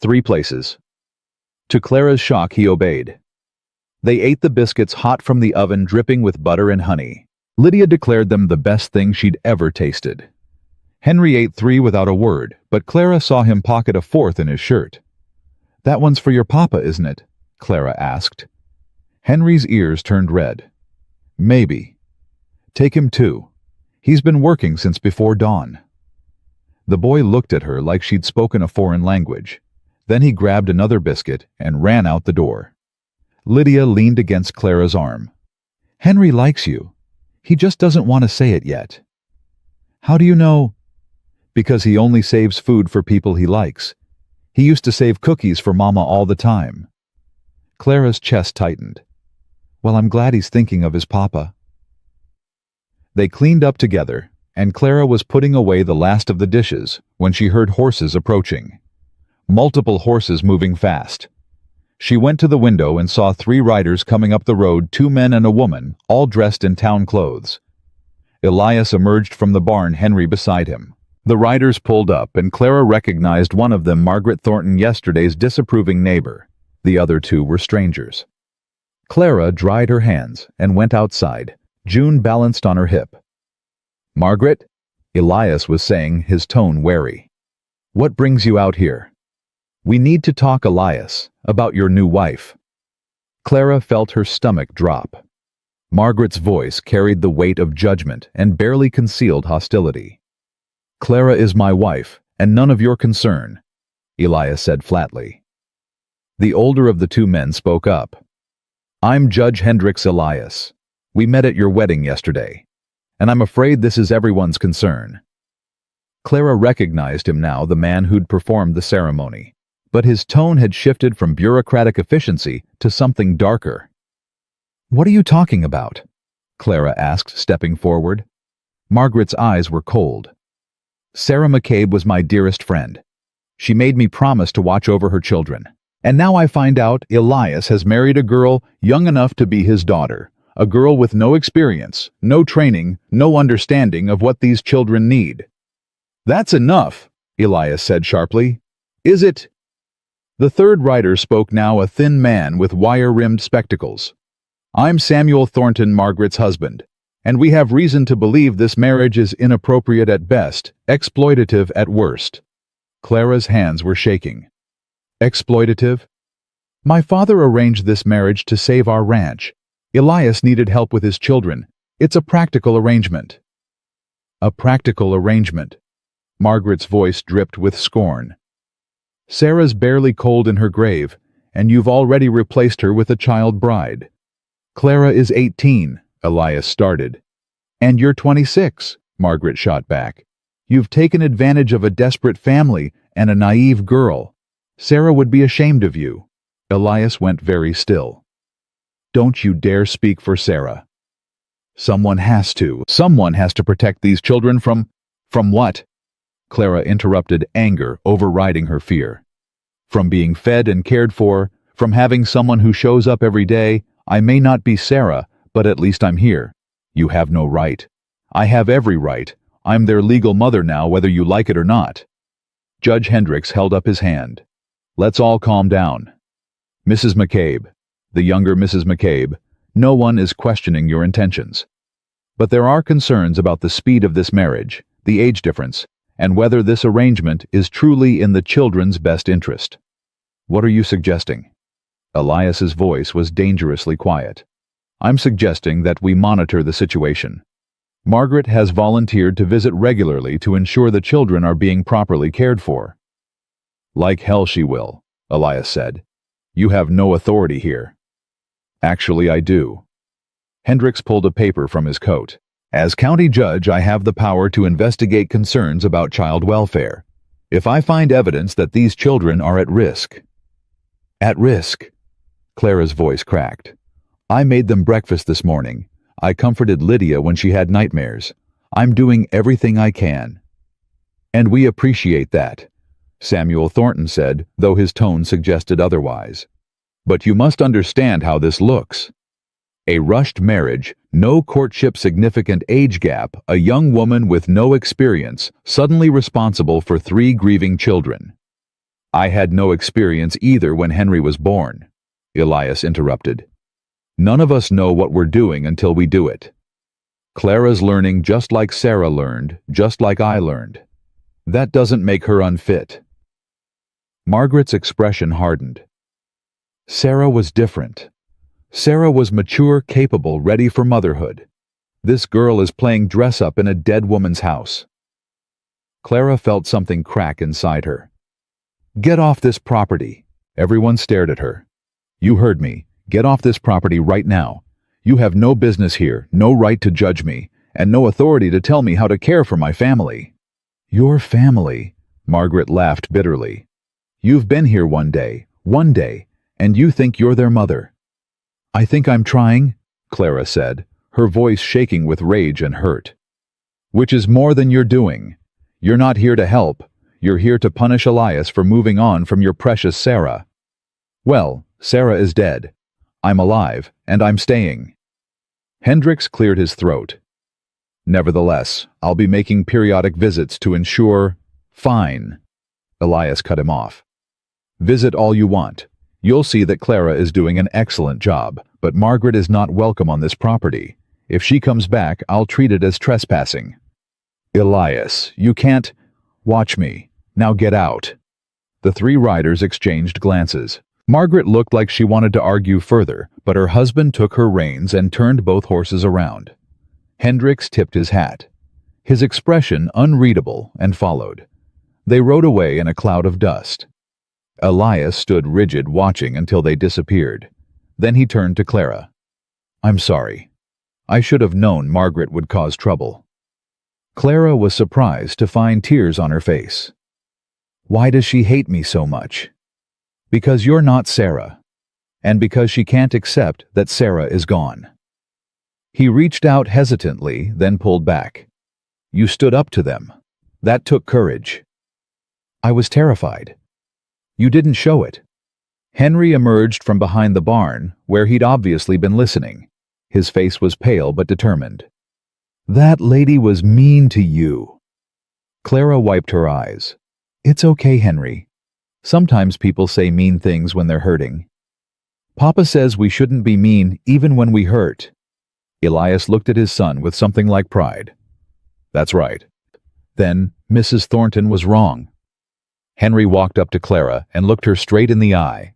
3 places." To Clara's shock, he obeyed. They ate the biscuits hot from the oven, dripping with butter and honey. Lydia declared them the best thing she'd ever tasted. Henry ate 3 without a word, but Clara saw him pocket a 4th in his shirt. "That one's for your papa, isn't it?" Clara asked. Henry's ears turned red. "Maybe. Take him too. He's been working since before dawn." The boy looked at her like she'd spoken a foreign language. Then he grabbed another biscuit and ran out the door. Lydia leaned against Clara's arm. "Henry likes you. He just doesn't want to say it yet." "How do you know?" "Because he only saves food for people he likes. He used to save cookies for Mama all the time." Clara's chest tightened. "Well, I'm glad he's thinking of his papa." They cleaned up together, and Clara was putting away the last of the dishes when she heard horses approaching. Multiple horses moving fast. She went to the window and saw 3 riders coming up the road, 2 men and a woman, all dressed in town clothes. Elias emerged from the barn, Henry beside him. The riders pulled up, and Clara recognized one of them, Margaret Thornton, yesterday's disapproving neighbor. The other 2 were strangers. Clara dried her hands and went outside, June balanced on her hip. "Margaret," Elias was saying, his tone wary. "What brings you out here?" "We need to talk, Elias, about your new wife." Clara felt her stomach drop. Margaret's voice carried the weight of judgment and barely concealed hostility. "Clara is my wife, and none of your concern," Elias said flatly. The older of the 2 men spoke up. "I'm Judge Hendricks Elias. We met at your wedding yesterday, and I'm afraid this is everyone's concern." Clara recognized him now, the man who'd performed the ceremony, but his tone had shifted from bureaucratic efficiency to something darker. "What are you talking about?" Clara asked, stepping forward. Margaret's eyes were cold. "Sarah McCabe was my dearest friend. She made me promise to watch over her children. And now I find out Elias has married a girl young enough to be his daughter, a girl with no experience, no training, no understanding of what these children need." "That's enough," Elias said sharply. "Is it?" The 3rd rider spoke now, a thin man with wire-rimmed spectacles. "I'm Samuel Thornton, Margaret's husband, and we have reason to believe this marriage is inappropriate at best, exploitative at worst." Clara's hands were shaking. "Exploitative? My father arranged this marriage to save our ranch. Elias needed help with his children. It's a practical arrangement." "A practical arrangement." Margaret's voice dripped with scorn. "Sarah's barely cold in her grave, and you've already replaced her with a child bride." "Clara is 18, Elias started. "And you're 26, Margaret shot back. "You've taken advantage of a desperate family and a naive girl. Sarah would be ashamed of you." Elias went very still. "Don't you dare speak for Sarah." Someone has to. Someone has to protect these children from what?" Clara interrupted, anger overriding her fear. "From being fed and cared for, from having someone who shows up every day. I may not be Sarah, but at least I'm here. You have no right. I have every right. I'm their legal mother now, whether you like it or not." Judge Hendricks held up his hand. "Let's all calm down." Mrs. McCabe, the younger Mrs. McCabe, no one is questioning your intentions. But there are concerns about the speed of this marriage, the age difference, and whether this arrangement is truly in the children's best interest. What are you suggesting? Elias's voice was dangerously quiet. I'm suggesting that we monitor the situation. Margaret has volunteered to visit regularly to ensure the children are being properly cared for. Like hell she will, Elias said. You have no authority here. Actually, I do. Hendricks pulled a paper from his coat. As county judge, I have the power to investigate concerns about child welfare. If I find evidence that these children are at risk. At risk? Clara's voice cracked. I made them breakfast this morning. I comforted Lydia when she had nightmares. I'm doing everything I can. And we appreciate that, Samuel Thornton said, though his tone suggested otherwise. But you must understand how this looks. A rushed marriage, no courtship significant age gap, a young woman with no experience, suddenly responsible for 3 grieving children. I had no experience either when Henry was born, Elias interrupted. None of us know what we're doing until we do it. Clara's learning just like Sarah learned, just like I learned. That doesn't make her unfit. Margaret's expression hardened. Sarah was different. Sarah was mature, capable, ready for motherhood. This girl is playing dress-up in a dead woman's house. Clara felt something crack inside her. Get off this property. Everyone stared at her. You heard me. Get off this property right now. You have no business here, no right to judge me, and no authority to tell me how to care for my family. Your family, Margaret laughed bitterly. You've been here one day, and you think you're their mother. I think I'm trying, Clara said, her voice shaking with rage and hurt. Which is more than you're doing. You're not here to help. You're here to punish Elias for moving on from your precious Sarah. Well, Sarah is dead. I'm alive, and I'm staying. Hendricks cleared his throat. Nevertheless, I'll be making periodic visits to ensure— Fine. Elias cut him off. Visit all you want. You'll see that Clara is doing an excellent job, but Margaret is not welcome on this property. If she comes back, I'll treat it as trespassing. Elias, you can't— Watch me. Now get out. The 3 riders exchanged glances. Margaret looked like she wanted to argue further, but her husband took her reins and turned both horses around. Hendricks tipped his hat. His expression unreadable, and followed. They rode away in a cloud of dust. Elias stood rigid, watching until they disappeared. Then he turned to Clara. I'm sorry. I should have known Margaret would cause trouble. Clara was surprised to find tears on her face. Why does she hate me so much? Because you're not Sarah, and because she can't accept that Sarah is gone. He reached out hesitantly, then pulled back. You stood up to them. That took courage. I was terrified. You didn't show it. Henry emerged from behind the barn, where he'd obviously been listening. His face was pale but determined. That lady was mean to you. Clara wiped her eyes. It's okay, Henry. Sometimes people say mean things when they're hurting. Papa says we shouldn't be mean even when we hurt. Elias looked at his son with something like pride. That's right. Then Mrs. Thornton was wrong. Henry walked up to Clara and looked her straight in the eye.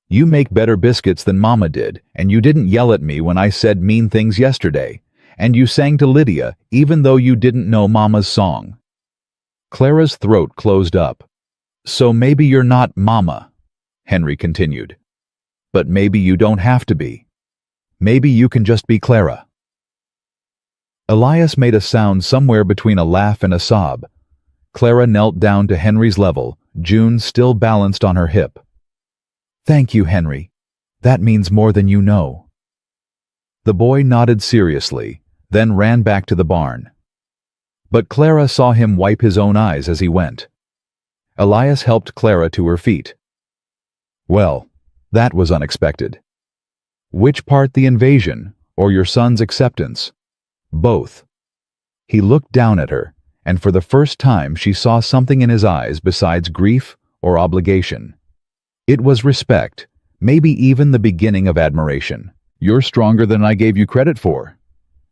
You make better biscuits than Mama did, and you didn't yell at me when I said mean things yesterday, and you sang to Lydia even though you didn't know Mama's song. Clara's throat closed up. So maybe you're not Mama, Henry continued. But maybe you don't have to be. Maybe you can just be Clara. Elias made a sound somewhere between a laugh and a sob. Clara knelt down to Henry's level, June still balanced on her hip. Thank you, Henry. That means more than you know. The boy nodded seriously, then ran back to the barn. But Clara saw him wipe his own eyes as he went. Elias helped Clara to her feet. Well, that was unexpected. Which part, the invasion, or your son's acceptance? Both. He looked down at her, and for the first time she saw something in his eyes besides grief or obligation. It was respect, maybe even the beginning of admiration. You're stronger than I gave you credit for.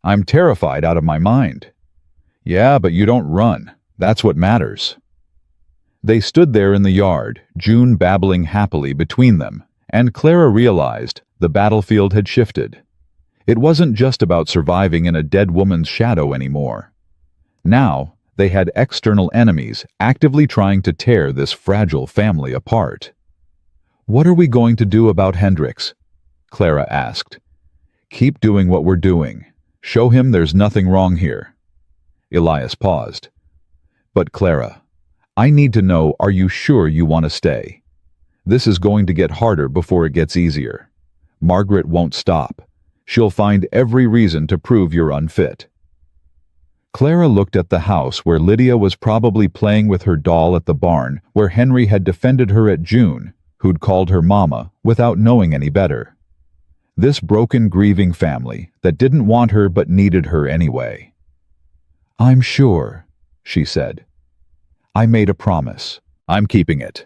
I'm terrified out of my mind. Yeah, but you don't run. That's what matters. They stood there in the yard, June babbling happily between them, and Clara realized the battlefield had shifted. It wasn't just about surviving in a dead woman's shadow anymore. Now, they had external enemies actively trying to tear this fragile family apart. "What are we going to do about Hendrix?" Clara asked. "Keep doing what we're doing. Show him there's nothing wrong here." Elias paused. "But Clara, I need to know, are you sure you want to stay? This is going to get harder before it gets easier. Margaret won't stop. She'll find every reason to prove you're unfit." Clara looked at the house where Lydia was probably playing with her doll, at the barn where Henry had defended her at June, who'd called her mama without knowing any better. This broken, grieving family that didn't want her but needed her anyway. "I'm sure," she said. "I made a promise. I'm keeping it."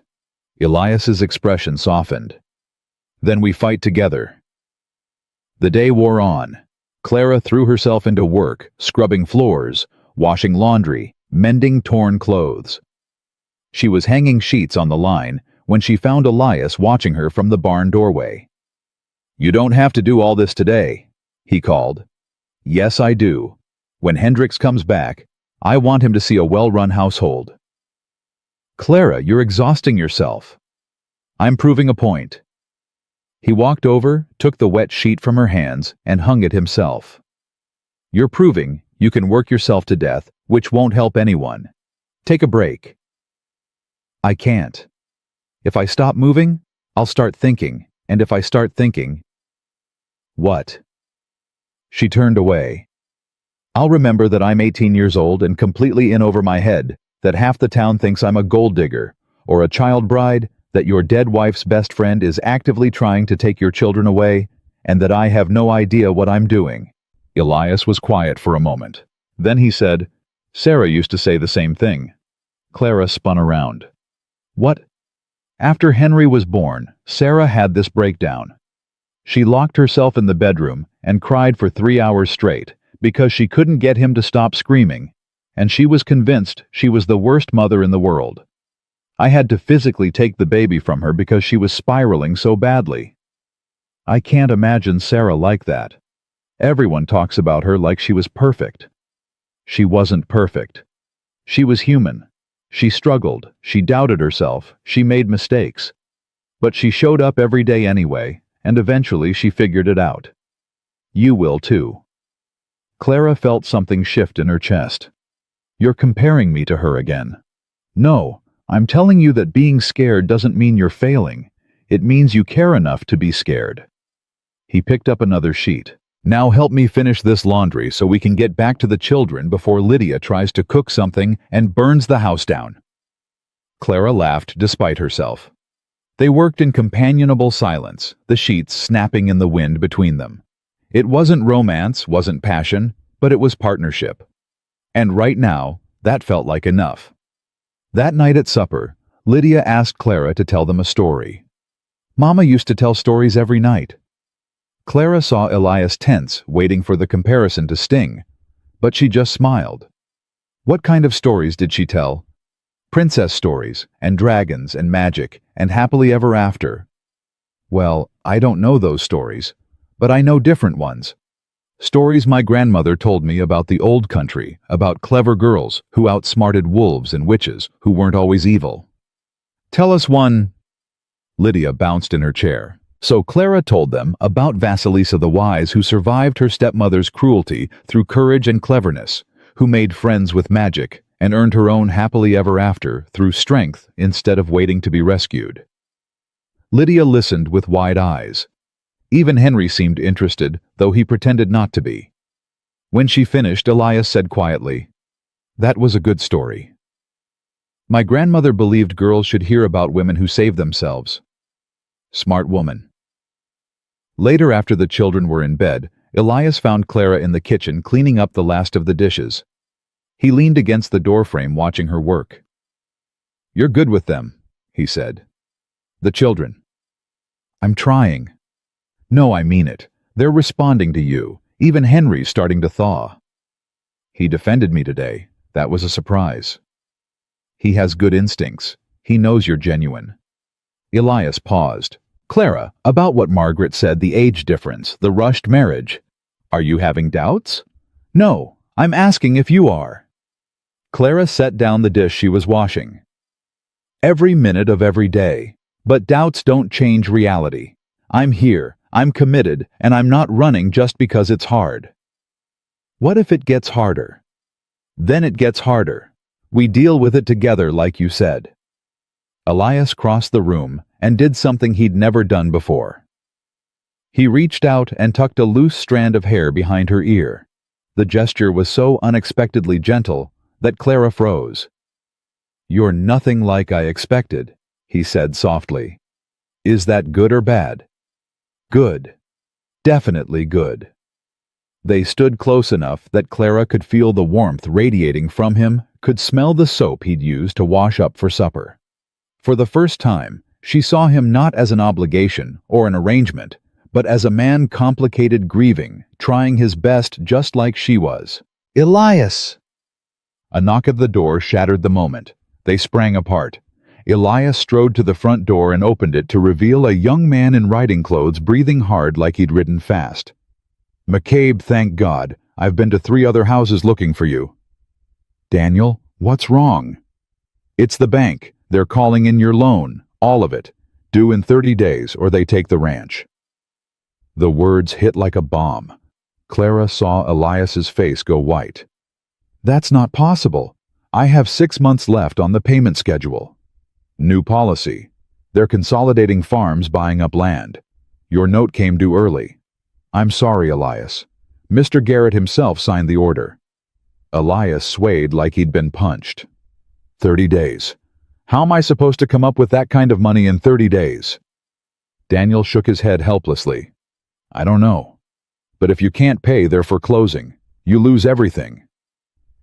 Elias's expression softened. "Then we fight together." The day wore on. Clara threw herself into work, scrubbing floors, washing laundry, mending torn clothes. She was hanging sheets on the line when she found Elias watching her from the barn doorway. "You don't have to do all this today," he called. "Yes, I do. When Hendrix comes back, I want him to see a well-run household." "Clara, you're exhausting yourself." "I'm proving a point." He walked over, took the wet sheet from her hands, and hung it himself. "You're proving you can work yourself to death, which won't help anyone. Take a break." "I can't. If I stop moving, I'll start thinking, and if I start thinking—" "What?" She turned away. "I'll remember that I'm 18 years old and completely in over my head, that half the town thinks I'm a gold digger, or a child bride, that your dead wife's best friend is actively trying to take your children away, and that I have no idea what I'm doing." Elias was quiet for a moment. Then he said, "Sarah used to say the same thing." Clara spun around. "What?" "After Henry was born, Sarah had this breakdown. She locked herself in the bedroom and cried for 3 hours straight because she couldn't get him to stop screaming, and she was convinced she was the worst mother in the world. I had to physically take the baby from her because she was spiraling so badly. I can't imagine Sarah like that. Everyone talks about her like she was perfect. She wasn't perfect. She was human. She struggled, she doubted herself, she made mistakes. But she showed up every day anyway, and eventually she figured it out. You will too." Clara felt something shift in her chest. "You're comparing me to her again." "No. I'm telling you that being scared doesn't mean you're failing. It means you care enough to be scared." He picked up another sheet. "Now help me finish this laundry so we can get back to the children before Lydia tries to cook something and burns the house down." Clara laughed despite herself. They worked in companionable silence, the sheets snapping in the wind between them. It wasn't romance, wasn't passion, but it was partnership. And right now, that felt like enough. That night at supper, Lydia asked Clara to tell them a story. "Mama used to tell stories every night." Clara saw Elias tense, waiting for the comparison to sting, but she just smiled. "What kind of stories did she tell?" "Princess stories, and dragons, and magic, and happily ever after." "Well, I don't know those stories, but I know different ones. Stories my grandmother told me about the old country, about clever girls who outsmarted wolves and witches who weren't always evil." "Tell us one." Lydia bounced in her chair. So Clara told them about Vasilisa the Wise, who survived her stepmother's cruelty through courage and cleverness, who made friends with magic and earned her own happily ever after through strength instead of waiting to be rescued. Lydia listened with wide eyes. Even Henry seemed interested, though he pretended not to be. When she finished, Elias said quietly, "That was a good story. My grandmother believed girls should hear about women who save themselves." Smart woman. Later, after the children were in bed, Elias found Clara in the kitchen cleaning up the last of the dishes. He leaned against the doorframe watching her work. "You're good with them," he said. "The children." I'm trying. No, I mean it. They're responding to you. Even Henry's starting to thaw. He defended me today. That was a surprise. He has good instincts. He knows you're genuine. Elias paused. Clara, about what Margaret said, the age difference, the rushed marriage. Are you having doubts? No, I'm asking if you are. Clara set down the dish she was washing. Every minute of every day. But doubts don't change reality. I'm here, I'm committed, and I'm not running just because it's hard. What if it gets harder? Then it gets harder. We deal with it together, like you said. Elias crossed the room and did something he'd never done before. He reached out and tucked a loose strand of hair behind her ear. The gesture was so unexpectedly gentle that Clara froze. You're nothing like I expected, he said softly. Is that good or bad? Good. Definitely good. They stood close enough that Clara could feel the warmth radiating from him, could smell the soap he'd used to wash up for supper. For the first time, she saw him not as an obligation or an arrangement, but as a man complicated grieving, trying his best just like she was. Elias! A knock at the door shattered the moment. They sprang apart. Elias strode to the front door and opened it to reveal a young man in riding clothes breathing hard like he'd ridden fast. McCabe, thank God. I've been to 3 other houses looking for you. Daniel, what's wrong? It's the bank. They're calling in your loan, all of it, due in 30 days or they take the ranch. The words hit like a bomb. Clara saw Elias's face go white. That's not possible. I have 6 months left on the payment schedule. New policy. They're consolidating farms, buying up land. Your note came due early. I'm sorry, Elias. Mr. Garrett himself signed the order. Elias swayed like he'd been punched. 30 days. How am I supposed to come up with that kind of money in 30 days? Daniel shook his head helplessly. I don't know. But if you can't pay, they're foreclosing. You lose everything.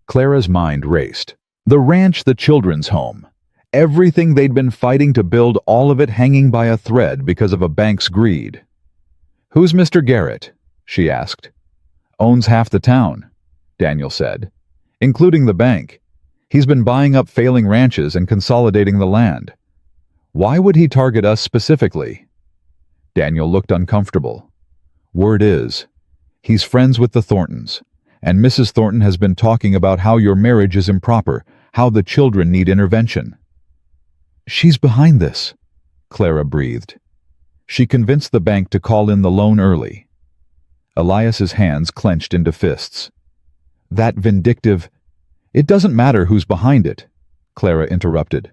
Clara's mind raced. The ranch, the children's home. Everything they'd been fighting to build, all of it hanging by a thread because of a bank's greed. Who's Mr. Garrett? She asked. Owns half the town, Daniel said, including the bank. He's been buying up failing ranches and consolidating the land. Why would he target us specifically? Daniel looked uncomfortable. Word is, he's friends with the Thorntons, and Mrs. Thornton has been talking about how your marriage is improper, how the children need intervention. She's behind this, Clara breathed. She convinced the bank to call in the loan early. Elias's hands clenched into fists. That vindictive... It doesn't matter who's behind it, Clara interrupted.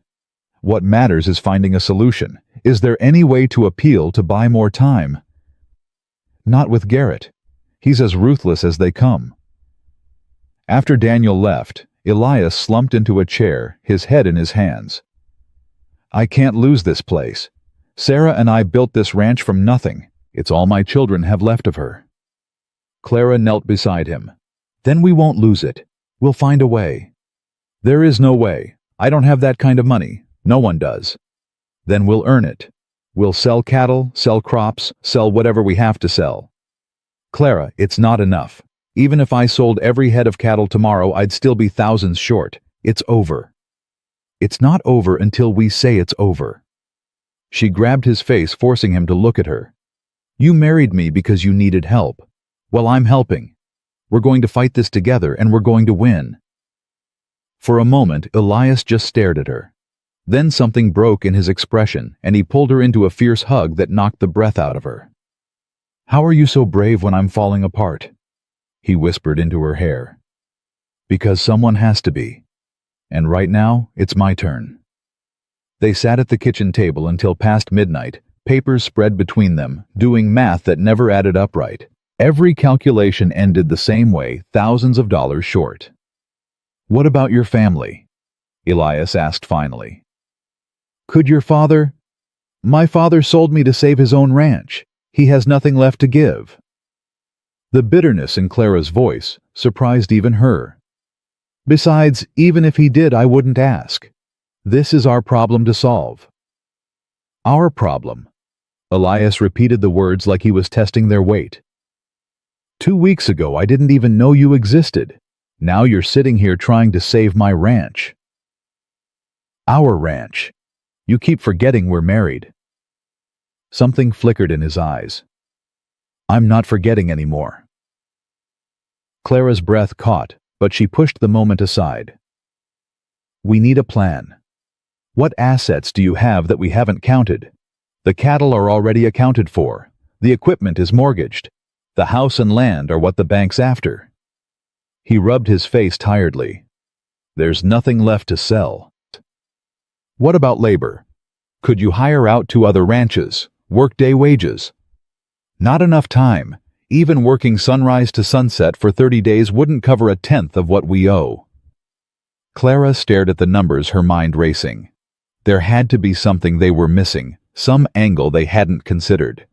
What matters is finding a solution. Is there any way to appeal to buy more time? Not with Garrett. He's as ruthless as they come. After Daniel left, Elias slumped into a chair, his head in his hands. I can't lose this place. Sarah and I built this ranch from nothing. It's all my children have left of her. Clara knelt beside him. Then we won't lose it. We'll find a way. There is no way. I don't have that kind of money. No one does. Then we'll earn it. We'll sell cattle, sell crops, sell whatever we have to sell. Clara, it's not enough. Even if I sold every head of cattle tomorrow, I'd still be thousands short. It's over. It's not over until we say it's over. She grabbed his face, forcing him to look at her. You married me because you needed help. Well, I'm helping. We're going to fight this together, and we're going to win. For a moment, Elias just stared at her. Then something broke in his expression, and he pulled her into a fierce hug that knocked the breath out of her. How are you so brave when I'm falling apart? He whispered into her hair. Because someone has to be. And right now, it's my turn. They sat at the kitchen table until past midnight, papers spread between them, doing math that never added up right. Every calculation ended the same way, thousands of dollars short. What about your family? Elias asked finally. Could your father? My father sold me to save his own ranch. He has nothing left to give. The bitterness in Clara's voice surprised even her. Besides, even if he did, I wouldn't ask. This is our problem to solve. Our problem. Elias repeated the words like he was testing their weight. 2 weeks ago, I didn't even know you existed. Now you're sitting here trying to save my ranch. Our ranch. You keep forgetting we're married. Something flickered in his eyes. I'm not forgetting anymore. Clara's breath caught, but she pushed the moment aside. We need a plan. What assets do you have that we haven't counted? The cattle are already accounted for. The equipment is mortgaged. The house and land are what the bank's after. He rubbed his face tiredly. There's nothing left to sell. What about labor? Could you hire out to other ranches, workday wages? Not enough time. Even working sunrise to sunset for 30 days wouldn't cover a tenth of what we owe. Clara stared at the numbers, her mind racing. There had to be something they were missing, some angle they hadn't considered.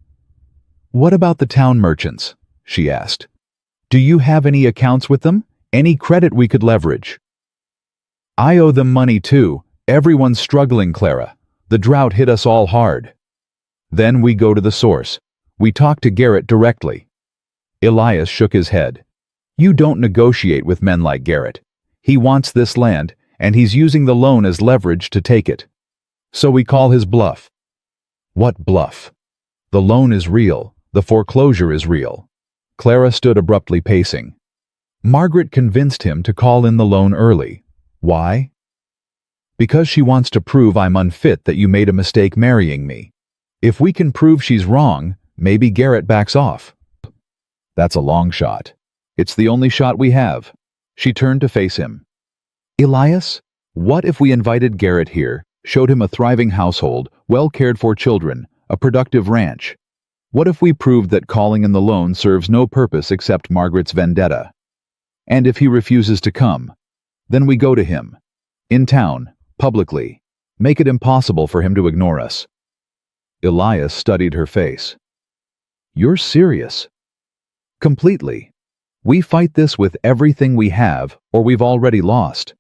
What about the town merchants? She asked. Do you have any accounts with them? Any credit we could leverage? I owe them money too. Everyone's struggling, Clara. The drought hit us all hard. Then we go to the source. We talk to Garrett directly. Elias shook his head. You don't negotiate with men like Garrett. He wants this land, and he's using the loan as leverage to take it. So we call his bluff. What bluff? The loan is real. The foreclosure is real. Clara stood abruptly pacing. Margaret convinced him to call in the loan early. Why? Because she wants to prove I'm unfit, that you made a mistake marrying me. If we can prove she's wrong, maybe Garrett backs off. That's a long shot. It's the only shot we have. She turned to face him. Elias, what if we invited Garrett here, showed him a thriving household, well cared for children, a productive ranch? What if we proved that calling in the loan serves no purpose except Margaret's vendetta? And if he refuses to come, then we go to him. In town, publicly. Make it impossible for him to ignore us. Elias studied her face. You're serious? Completely. We fight this with everything we have, or we've already lost.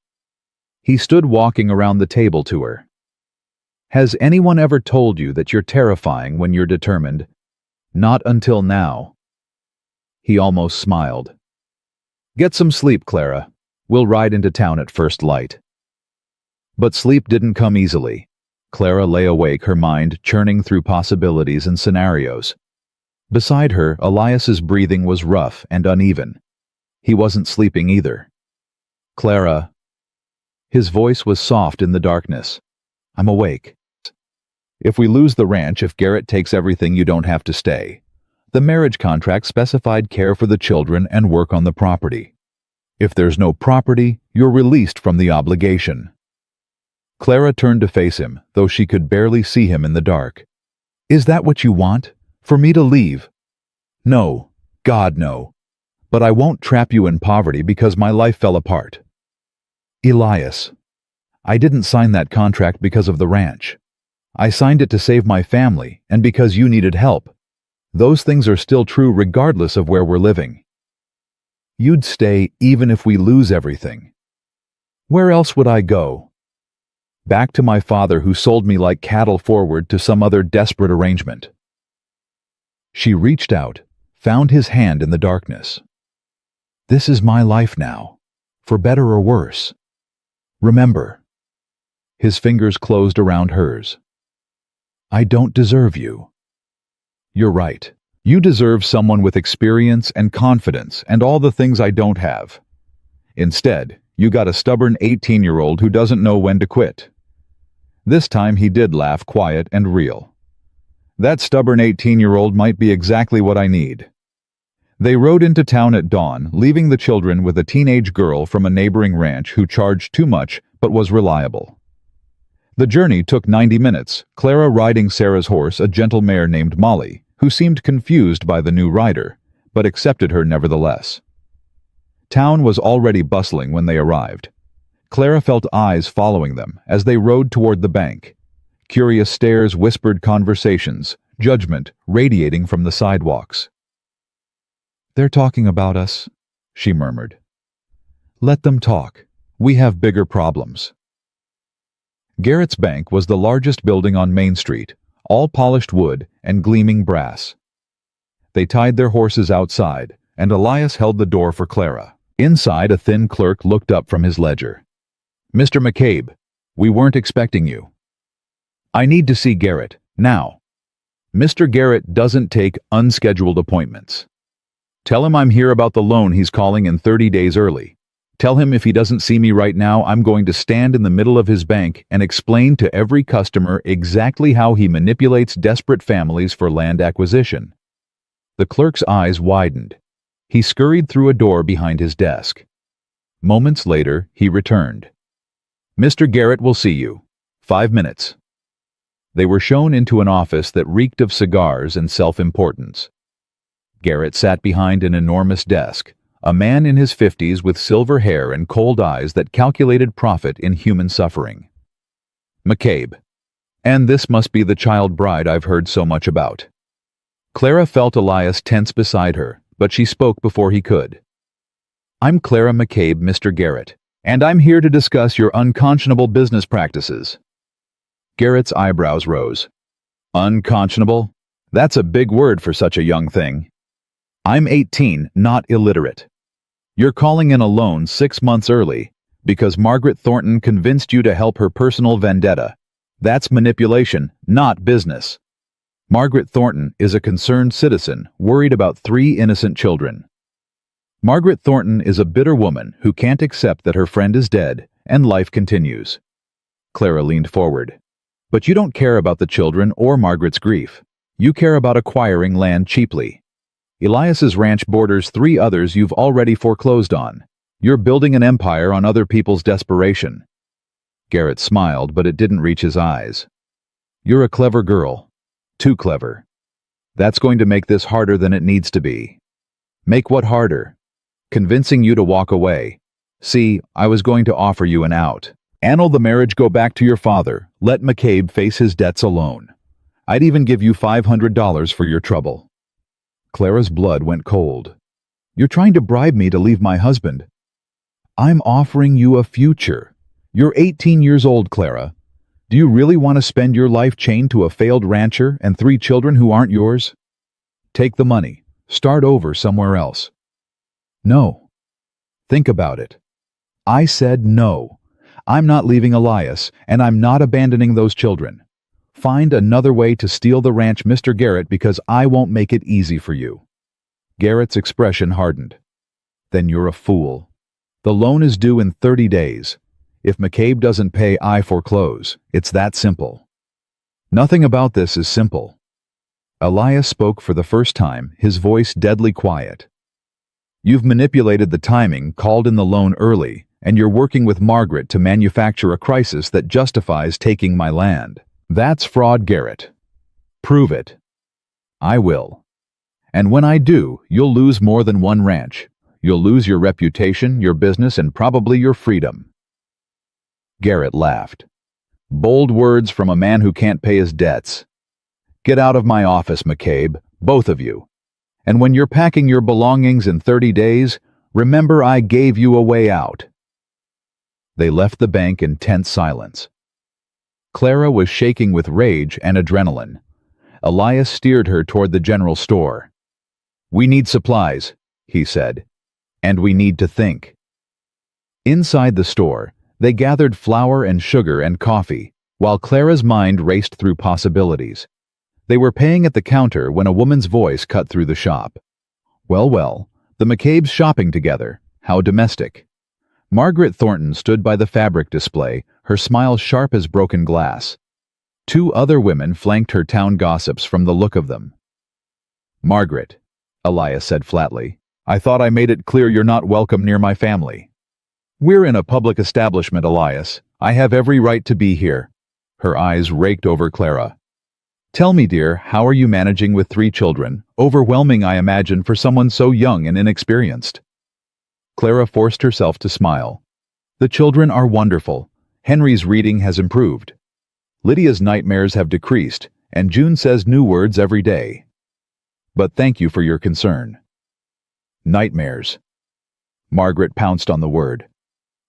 He stood walking around the table to her. Has anyone ever told you that you're terrifying when you're determined? Not until now. He almost smiled. Get some sleep, Clara. We'll ride into town at first light. But sleep didn't come easily. Clara lay awake, her mind churning through possibilities and scenarios. Beside her, Elias's breathing was rough and uneven. He wasn't sleeping either. Clara. His voice was soft in the darkness. I'm awake. If we lose the ranch, if Garrett takes everything, you don't have to stay. The marriage contract specified care for the children and work on the property. If there's no property, you're released from the obligation. Clara turned to face him, though she could barely see him in the dark. Is that what you want? For me to leave? No. God, no. But I won't trap you in poverty because my life fell apart. Elias, I didn't sign that contract because of the ranch. I signed it to save my family and because you needed help. Those things are still true regardless of where we're living. You'd stay even if we lose everything. Where else would I go? Back to my father who sold me like cattle, forward to some other desperate arrangement. She reached out, found his hand in the darkness. This is my life now, for better or worse. Remember. His fingers closed around hers. I don't deserve you. You're right. You deserve someone with experience and confidence and all the things I don't have. Instead, you got a stubborn 18-year-old who doesn't know when to quit. This time he did laugh, quiet and real. That stubborn 18-year-old might be exactly what I need. They rode into town at dawn, leaving the children with a teenage girl from a neighboring ranch who charged too much but was reliable. The journey took 90 minutes, Clara riding Sarah's horse, a gentle mare named Molly, who seemed confused by the new rider, but accepted her nevertheless. Town was already bustling when they arrived. Clara felt eyes following them as they rode toward the bank. Curious stares, whispered conversations, judgment radiating from the sidewalks. They're talking about us, she murmured. Let them talk. We have bigger problems. Garrett's bank was the largest building on Main Street, all polished wood and gleaming brass. They tied their horses outside, and Elias held the door for Clara. Inside, a thin clerk looked up from his ledger. "Mr. McCabe, we weren't expecting you." "I need to see Garrett, now." "Mr. Garrett doesn't take unscheduled appointments." "Tell him I'm here about the loan he's calling in 30 days early. Tell him if he doesn't see me right now, I'm going to stand in the middle of his bank and explain to every customer exactly how he manipulates desperate families for land acquisition." The clerk's eyes widened. He scurried through a door behind his desk. Moments later, he returned. "Mr. Garrett will see you. 5 minutes." They were shown into an office that reeked of cigars and self-importance. Garrett sat behind an enormous desk, a man in his 50s with silver hair and cold eyes that calculated profit in human suffering. "McCabe. And this must be the child bride I've heard so much about." Clara felt Elias tense beside her, but she spoke before he could. "I'm Clara McCabe, Mr. Garrett, and I'm here to discuss your unconscionable business practices." Garrett's eyebrows rose. "Unconscionable? That's a big word for such a young thing. I'm 18, not illiterate. You're calling in a loan 6 months early because Margaret Thornton convinced you to help her personal vendetta. That's manipulation, not business. Margaret Thornton is a concerned citizen worried about 3 innocent children. Margaret Thornton is a bitter woman who can't accept that her friend is dead and life continues." Clara leaned forward. "But you don't care about the children or Margaret's grief. You care about acquiring land cheaply. Elias's ranch borders 3 others you've already foreclosed on. You're building an empire on other people's desperation." Garrett smiled, but it didn't reach his eyes. "You're a clever girl. Too clever. That's going to make this harder than it needs to be." "Make what harder?" "Convincing you to walk away. See, I was going to offer you an out. Annul the marriage, go back to your father, let McCabe face his debts alone. I'd even give you $500 for your trouble." Clara's blood went cold. "You're trying to bribe me to leave my husband." "I'm offering you a future. You're 18 years old, Clara. Do you really want to spend your life chained to a failed rancher and 3 children who aren't yours? Take the money. Start over somewhere else." "No." "Think about it." "I said no. I'm not leaving Elias, and I'm not abandoning those children. Find another way to steal the ranch, Mr. Garrett, because I won't make it easy for you." Garrett's expression hardened. "Then you're a fool. The loan is due in 30 days. If McCabe doesn't pay, I foreclose. It's that simple." "Nothing about this is simple." Elias spoke for the first time, his voice deadly quiet. "You've manipulated the timing, called in the loan early, and you're working with Margaret to manufacture a crisis that justifies taking my land. That's fraud, Garrett. Prove it." "I will. And when I do, you'll lose more than 1 ranch. You'll lose your reputation, your business, and probably your freedom." Garrett laughed. "Bold words from a man who can't pay his debts. Get out of my office, McCabe, both of you. And when you're packing your belongings in 30 days, remember I gave you a way out." They left the bank in tense silence. Clara was shaking with rage and adrenaline. Elias steered her toward the general store. "We need supplies," he said, "and we need to think." Inside the store, they gathered flour and sugar and coffee, while Clara's mind raced through possibilities. They were paying at the counter when a woman's voice cut through the shop. Well, the McCabes shopping together. How domestic. Margaret Thornton stood by the fabric display, her smile sharp as broken glass. 2 other women flanked her town gossips from the look of them. "Margaret," Elias said flatly, "I thought I made it clear you're not welcome near my family." "We're in a public establishment, Elias. I have every right to be here." Her eyes raked over Clara. "Tell me, dear, how are you managing with 3 children? Overwhelming, I imagine, for someone so young and inexperienced." Clara forced herself to smile. "The children are wonderful. Henry's reading has improved. Lydia's nightmares have decreased, and June says new words every day. But thank you for your concern." "Nightmares." Margaret pounced on the word.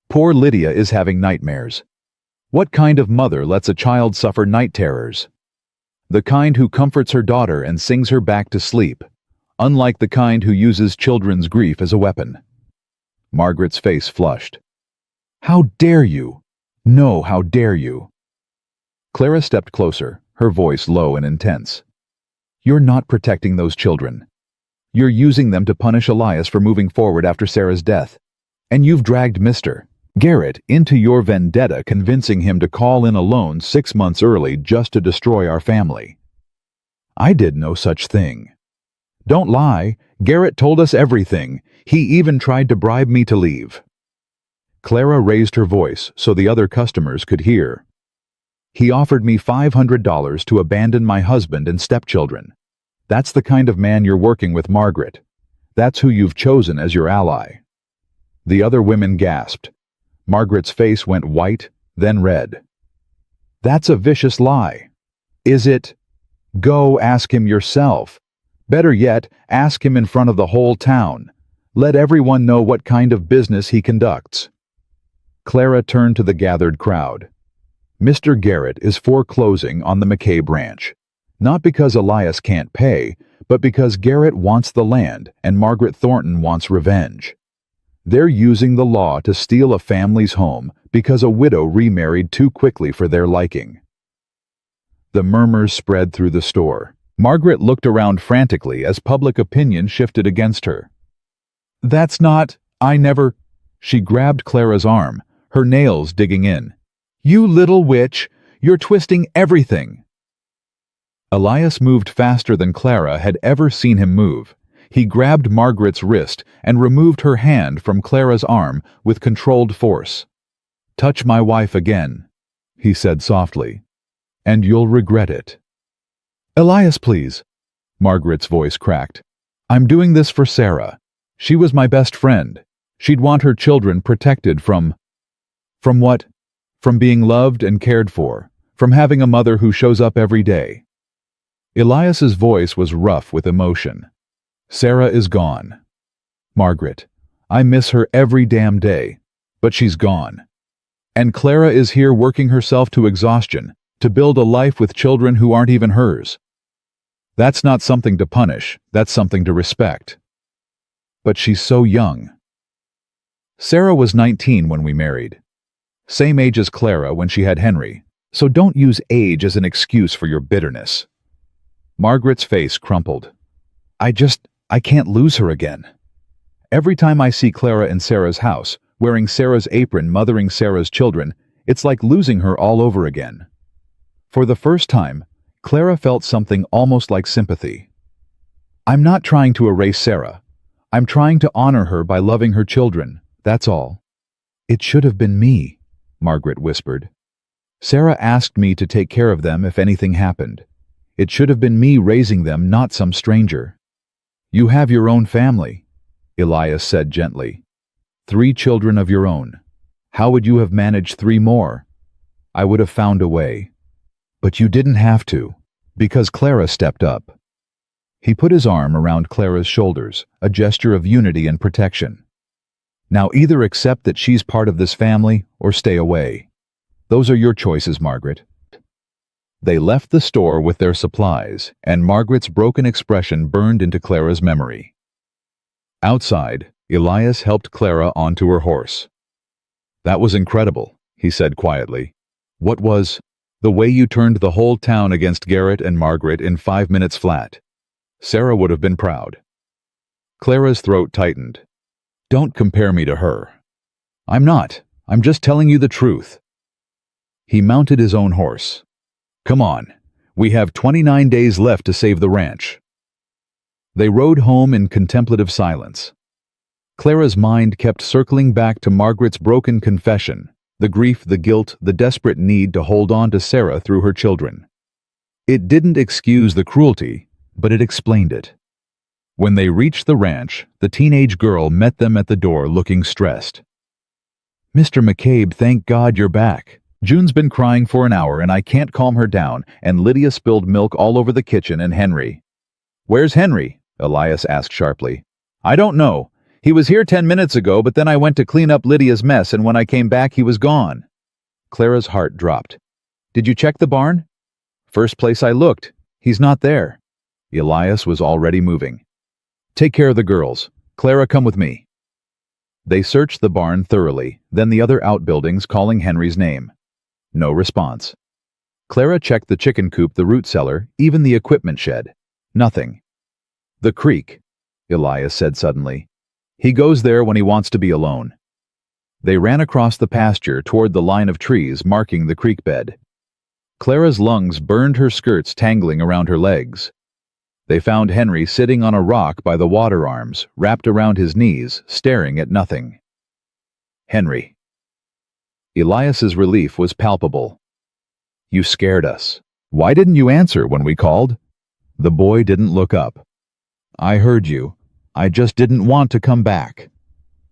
"Poor Lydia is having nightmares. What kind of mother lets a child suffer night terrors?" The kind who comforts her daughter and sings her back to sleep, unlike the kind who uses children's grief as a weapon. Margaret's face flushed. How dare you? No, how dare you? Clara stepped closer, her voice low and intense. You're not protecting those children. You're using them to punish Elias for moving forward after Sarah's death. And you've dragged Mr. Garrett into your vendetta, convincing him to call in a loan 6 months early just to destroy our family. I did no such thing. Don't lie, Garrett told us everything. He even tried to bribe me to leave. Clara raised her voice so the other customers could hear. He offered me $500 to abandon my husband and stepchildren. That's the kind of man you're working with, Margaret. That's who you've chosen as your ally. The other women gasped. Margaret's face went white, then red. That's a vicious lie. Is it? Go ask him yourself. Better yet, ask him in front of the whole town. Let everyone know what kind of business he conducts. Clara turned to the gathered crowd. Mr. Garrett is foreclosing on the McCabe ranch. Not because Elias can't pay, but because Garrett wants the land and Margaret Thornton wants revenge. They're using the law to steal a family's home because a widow remarried too quickly for their liking. The murmurs spread through the store. Margaret looked around frantically as public opinion shifted against her. That's not, I never... She grabbed Clara's arm, her nails digging in. You little witch, you're twisting everything. Elias moved faster than Clara had ever seen him move. He grabbed Margaret's wrist and removed her hand from Clara's arm with controlled force. Touch my wife again, he said softly, and you'll regret it. Elias, please. Margaret's voice cracked. I'm doing this for Sarah. She was my best friend. She'd want her children protected from what? From being loved and cared for, from having a mother who shows up every day. Elias's voice was rough with emotion. Sarah is gone. Margaret, I miss her every damn day, but she's gone. And Clara is here working herself to exhaustion to build a life with children who aren't even hers. That's not something to punish, that's something to respect. But she's so young. Sarah was 19 when we married. Same age as Clara when she had Henry, so don't use age as an excuse for your bitterness. Margaret's face crumpled. I can't lose her again. Every time I see Clara in Sarah's house, wearing Sarah's apron, mothering Sarah's children, it's like losing her all over again. For the first time, Clara felt something almost like sympathy. I'm not trying to erase Sarah. I'm trying to honor her by loving her children, that's all. It should have been me, Margaret whispered. Sarah asked me to take care of them if anything happened. It should have been me raising them, not some stranger. You have your own family, Elias said gently. 3 children of your own. How would you have managed 3 more? I would have found a way. But you didn't have to, because Clara stepped up. He put his arm around Clara's shoulders, a gesture of unity and protection. Now either accept that she's part of this family or stay away. Those are your choices, Margaret. They left the store with their supplies, and Margaret's broken expression burned into Clara's memory. Outside, Elias helped Clara onto her horse. That was incredible, he said quietly. What was? The way you turned the whole town against Garrett and Margaret in 5 minutes flat. Sarah would have been proud. Clara's throat tightened. Don't compare me to her. I'm not. I'm just telling you the truth. He mounted his own horse. Come on. We have 29 days left to save the ranch. They rode home in contemplative silence. Clara's mind kept circling back to Margaret's broken confession, the grief, the guilt, the desperate need to hold on to Sarah through her children. It didn't excuse the cruelty, but it explained it. When they reached the ranch, the teenage girl met them at the door looking stressed. Mr. McCabe, thank God you're back. June's been crying for an hour and I can't calm her down, and Lydia spilled milk all over the kitchen and Henry. Where's Henry? Elias asked sharply. I don't know. He was here 10 minutes ago, but then I went to clean up Lydia's mess, and when I came back he was gone. Clara's heart dropped. Did you check the barn? First place I looked. He's not there. Elias was already moving. Take care of the girls. Clara, come with me. They searched the barn thoroughly, then the other outbuildings, calling Henry's name. No response. Clara checked the chicken coop, the root cellar, even the equipment shed. Nothing. The creek, Elias said suddenly. He goes there when he wants to be alone. They ran across the pasture toward the line of trees marking the creek bed. Clara's lungs burned, her skirts tangling around her legs. They found Henry sitting on a rock by the water arms, wrapped around his knees, staring at nothing. Henry. Elias's relief was palpable. You scared us. Why didn't you answer when we called? The boy didn't look up. I heard you. I just didn't want to come back.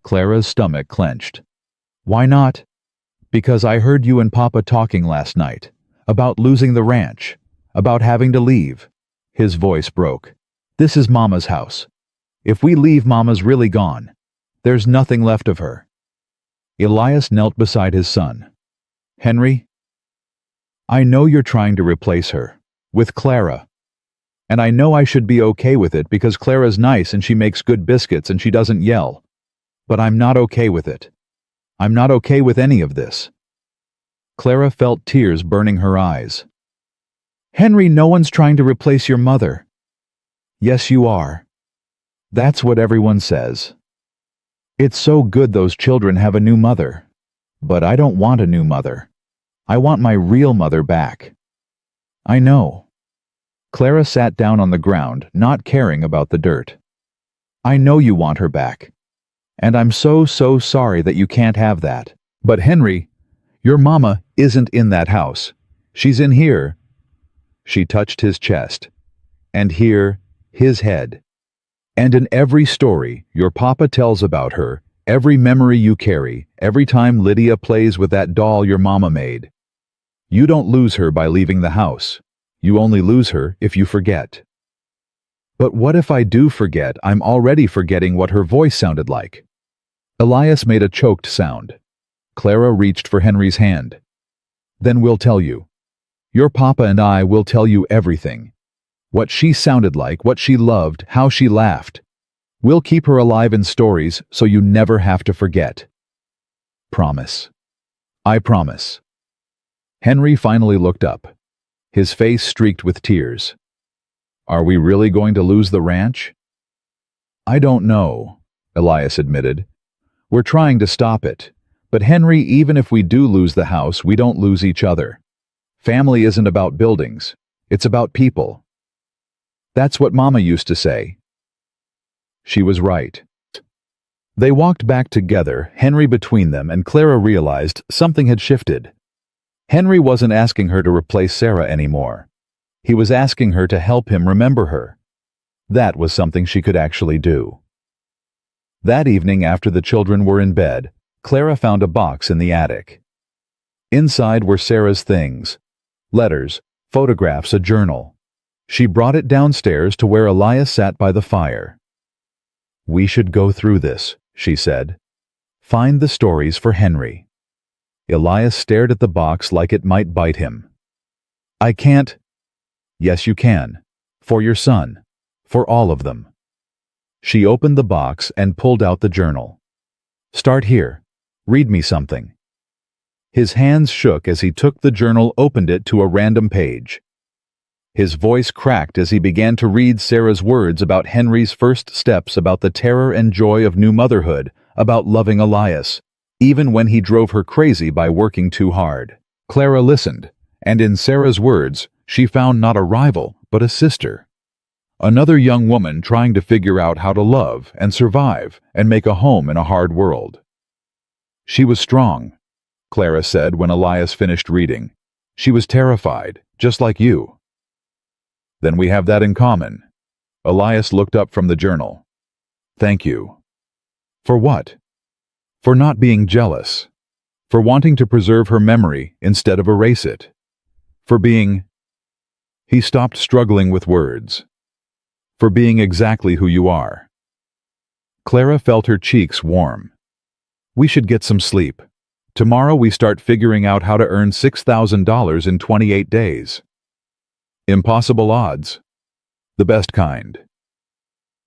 Clara's stomach clenched. Why not? Because I heard you and Papa talking last night. About losing the ranch. About having to leave. His voice broke. This is Mama's house. If we leave, Mama's really gone. There's nothing left of her. Elias knelt beside his son. Henry, I know you're trying to replace her. With Clara. And I know I should be okay with it because Clara's nice and she makes good biscuits and she doesn't yell. But I'm not okay with it. I'm not okay with any of this. Clara felt tears burning her eyes. Henry, no one's trying to replace your mother. Yes, you are. That's what everyone says. It's so good those children have a new mother. But I don't want a new mother. I want my real mother back. I know. Clara sat down on the ground, not caring about the dirt. I know you want her back. And I'm so sorry that you can't have that. But Henry, your mama isn't in that house. She's in here. She touched his chest. And here, his head. And in every story your papa tells about her, every memory you carry, every time Lydia plays with that doll your mama made. You don't lose her by leaving the house. You only lose her if you forget. But what if I do forget? I'm already forgetting what her voice sounded like. Elias made a choked sound. Clara reached for Henry's hand. Then we'll tell you. Your papa and I will tell you everything. What she sounded like, what she loved, how she laughed. We'll keep her alive in stories so you never have to forget. Promise. I promise. Henry finally looked up. His face streaked with tears. Are we really going to lose the ranch? I don't know, Elias admitted. We're trying to stop it. But Henry, even if we do lose the house, we don't lose each other. Family isn't about buildings. It's about people. That's what Mama used to say. She was right. They walked back together, Henry between them, and Clara realized something had shifted. Henry wasn't asking her to replace Sarah anymore. He was asking her to help him remember her. That was something she could actually do. That evening, after the children were in bed, Clara found a box in the attic. Inside were Sarah's things. Letters, photographs, a journal. She brought it downstairs to where Elias sat by the fire. We should go through this, she said. Find the stories for Henry. Elias stared at the box like it might bite him. I can't. Yes, you can. For your son. For all of them. She opened the box and pulled out the journal. Start here. Read me something. His hands shook as he took the journal, opened it to a random page. His voice cracked as he began to read Sarah's words about Henry's first steps, about the terror and joy of new motherhood, about loving Elias, even when he drove her crazy by working too hard. Clara listened, and in Sarah's words, she found not a rival, but a sister. Another young woman trying to figure out how to love and survive and make a home in a hard world. She was strong, Clara said when Elias finished reading. She was terrified, just like you. Then we have that in common. Elias looked up from the journal. Thank you. For what? For not being jealous. For wanting to preserve her memory instead of erase it. For being... He stopped, struggling with words. For being exactly who you are. Clara felt her cheeks warm. We should get some sleep. Tomorrow we start figuring out how to earn $6,000 in 28 days. Impossible odds. The best kind.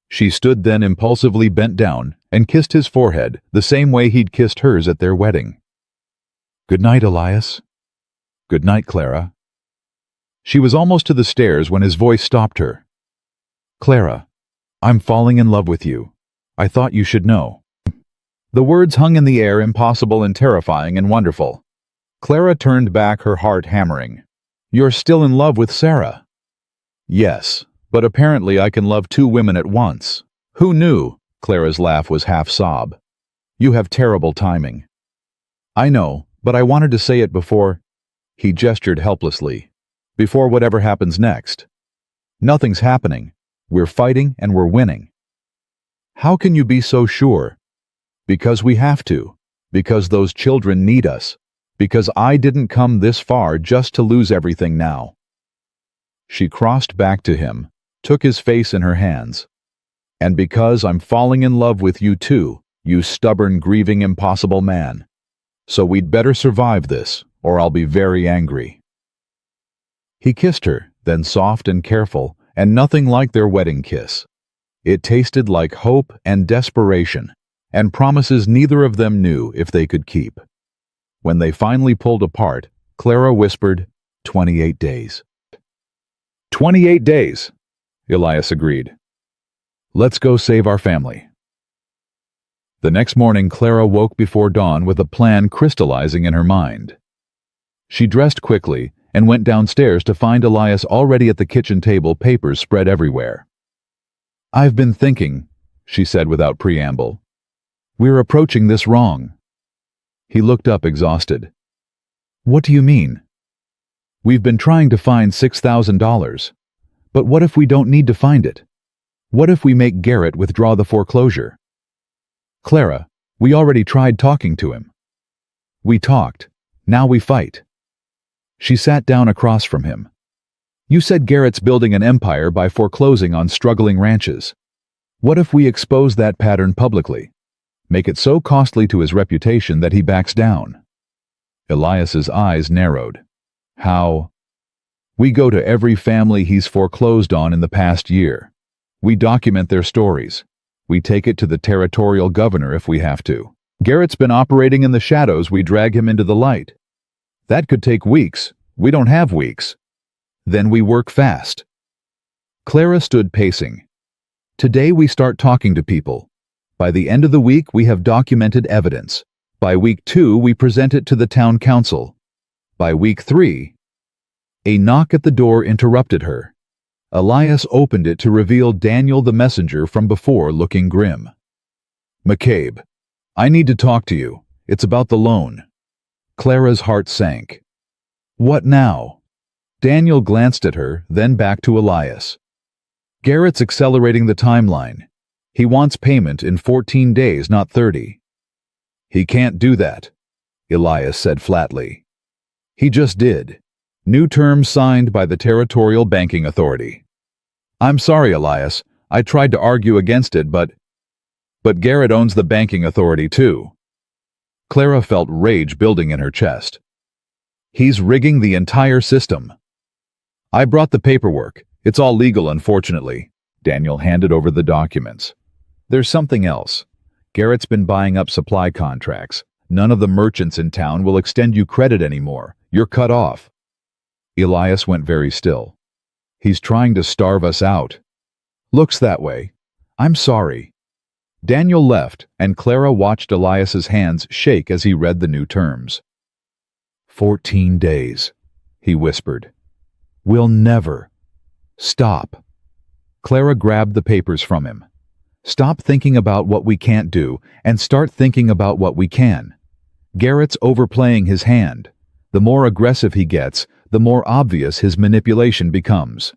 She stood then impulsively bent down and kissed his forehead the same way he'd kissed hers at their wedding. Good night, Elias. Good night, Clara. She was almost to the stairs when his voice stopped her. Clara, I'm falling in love with you. I thought you should know. The words hung in the air, impossible and terrifying and wonderful. Clara turned back, her heart hammering. You're still in love with Sarah? Yes, but apparently I can love two women at once. Who knew? Clara's laugh was half sob. You have terrible timing. I know, but I wanted to say it before. He gestured helplessly. Before whatever happens next. Nothing's happening. We're fighting and we're winning. How can you be so sure? Because we have to. Because those children need us. Because I didn't come this far just to lose everything now. She crossed back to him, took his face in her hands. And because I'm falling in love with you too, you stubborn, grieving, impossible man. So we'd better survive this, or I'll be very angry. He kissed her, then soft and careful, and nothing like their wedding kiss. It tasted like hope and desperation, and promises neither of them knew if they could keep. When they finally pulled apart, Clara whispered, 28 days. 28 days, Elias agreed. Let's go save our family. The next morning, Clara woke before dawn with a plan crystallizing in her mind. She dressed quickly and went downstairs to find Elias already at the kitchen table, papers spread everywhere. I've been thinking, she said without preamble. We're approaching this wrong. He looked up exhausted. What do you mean? We've been trying to find $6,000. But what if we don't need to find it? What if we make Garrett withdraw the foreclosure? Clara, we already tried talking to him. We talked. Now we fight. She sat down across from him. You said Garrett's building an empire by foreclosing on struggling ranches. What if we expose that pattern publicly? Make it so costly to his reputation that he backs down? Elias's eyes narrowed. How? We go to every family he's foreclosed on in the past year. We document their stories. We take it to the territorial governor if we have to. Garrett's been operating in the shadows. We drag him into the light. That could take weeks. We don't have weeks. Then we work fast. Clara stood pacing. Today we start talking to people. By the end of the week we have documented evidence. By week 2 we present it to the town council. By week 3... A knock at the door interrupted her. Elias opened it to reveal Daniel the messenger from before, looking grim. McCabe, I need to talk to you. It's about the loan. Clara's heart sank. What now? Daniel glanced at her, then back to Elias. Garrett's accelerating the timeline. He wants payment in 14 days, not 30. He can't do that, Elias said flatly. He just did. New terms signed by the Territorial Banking Authority. I'm sorry, Elias. I tried to argue against it, but Garrett owns the banking authority too. Clara felt rage building in her chest. He's rigging the entire system. I brought the paperwork. It's all legal, unfortunately. Daniel handed over the documents. There's something else. Garrett's been buying up supply contracts. None of the merchants in town will extend you credit anymore. You're cut off. Elias went very still. He's trying to starve us out. Looks that way. I'm sorry. Daniel left, and Clara watched Elias's hands shake as he read the new terms. 14 days, he whispered. We'll never. Stop. Clara grabbed the papers from him. Stop thinking about what we can't do and start thinking about what we can. Garrett's overplaying his hand. The more aggressive he gets, the more obvious his manipulation becomes.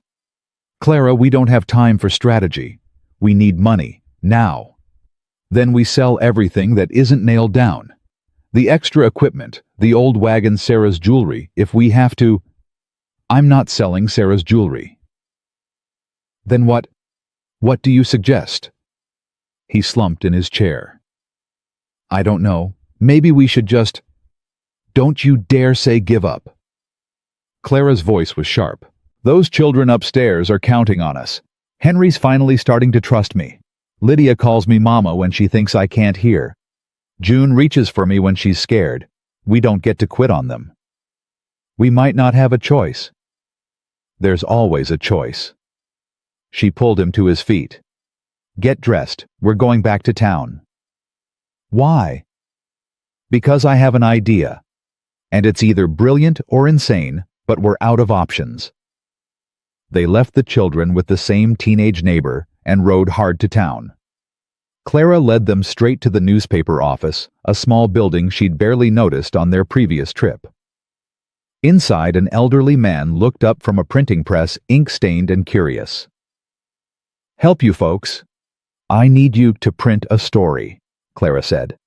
Clara, we don't have time for strategy. We need money, now. Then we sell everything that isn't nailed down. The extra equipment, the old wagon, Sarah's jewelry, if we have to. I'm not selling Sarah's jewelry. Then what? What do you suggest? He slumped in his chair. I don't know. Maybe we should just... Don't you dare say give up. Clara's voice was sharp. Those children upstairs are counting on us. Henry's finally starting to trust me. Lydia calls me Mama when she thinks I can't hear. June reaches for me when she's scared. We don't get to quit on them. We might not have a choice. There's always a choice. She pulled him to his feet. Get dressed. We're going back to town. Why? Because I have an idea. And it's either brilliant or insane, but we're out of options. They left the children with the same teenage neighbor and rode hard to town. Clara led them straight to the newspaper office, a small building she'd barely noticed on their previous trip. Inside, an elderly man looked up from a printing press, ink-stained and curious. Help you folks. I need you to print a story, Clara said.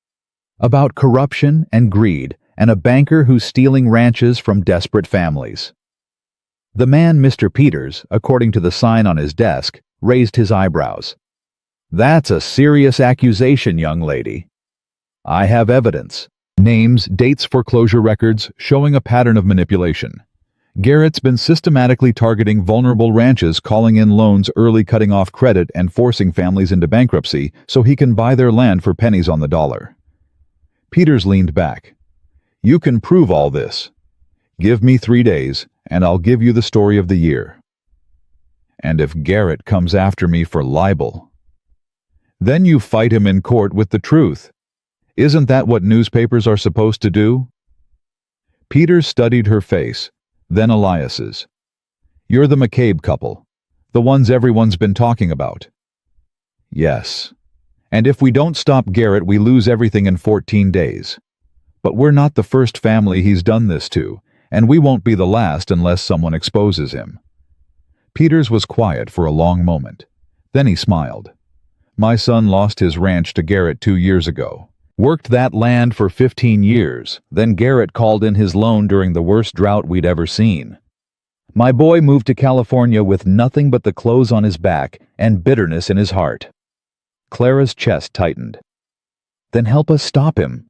About corruption and greed and a banker who's stealing ranches from desperate families. The man, Mr. Peters, according to the sign on his desk, raised his eyebrows. That's a serious accusation, young lady. I have evidence. Names, dates, foreclosure records showing a pattern of manipulation. Garrett's been systematically targeting vulnerable ranches, calling in loans early, cutting off credit, and forcing families into bankruptcy so he can buy their land for pennies on the dollar. Peters leaned back. You can prove all this. Give me 3 days, and I'll give you the story of the year. And if Garrett comes after me for libel, then you fight him in court with the truth. Isn't that what newspapers are supposed to do? Peters studied her face, then Elias's. You're the McCabe couple, the ones everyone's been talking about. Yes. And if we don't stop Garrett, we lose everything in 14 days. But we're not the first family he's done this to, and we won't be the last unless someone exposes him. Peters was quiet for a long moment. Then he smiled. My son lost his ranch to Garrett 2 years ago. Worked that land for 15 years, then Garrett called in his loan during the worst drought we'd ever seen. My boy moved to California with nothing but the clothes on his back and bitterness in his heart. Clara's chest tightened. Then help us stop him.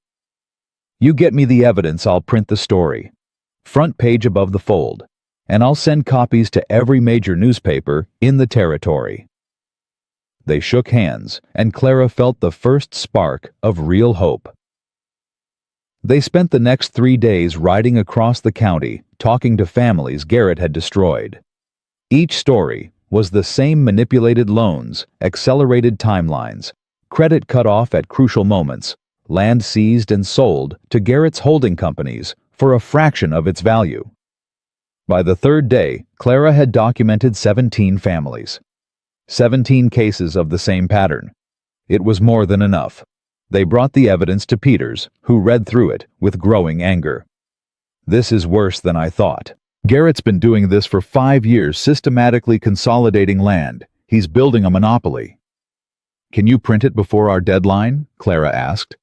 You get me the evidence, I'll print the story. Front page above the fold. And I'll send copies to every major newspaper in the territory. They shook hands, and Clara felt the first spark of real hope. They spent the next 3 days riding across the county, talking to families Garrett had destroyed. Each story was the same: manipulated loans, accelerated timelines, credit cut off at crucial moments, land seized and sold to Garrett's holding companies for a fraction of its value. By the 3rd day, Clara had documented 17 families. 17 cases of the same pattern. It was more than enough. They brought the evidence to Peters, who read through it with growing anger. This is worse than I thought. Garrett's been doing this for 5 years, systematically consolidating land. He's building a monopoly. Can you print it before our deadline? Clara asked.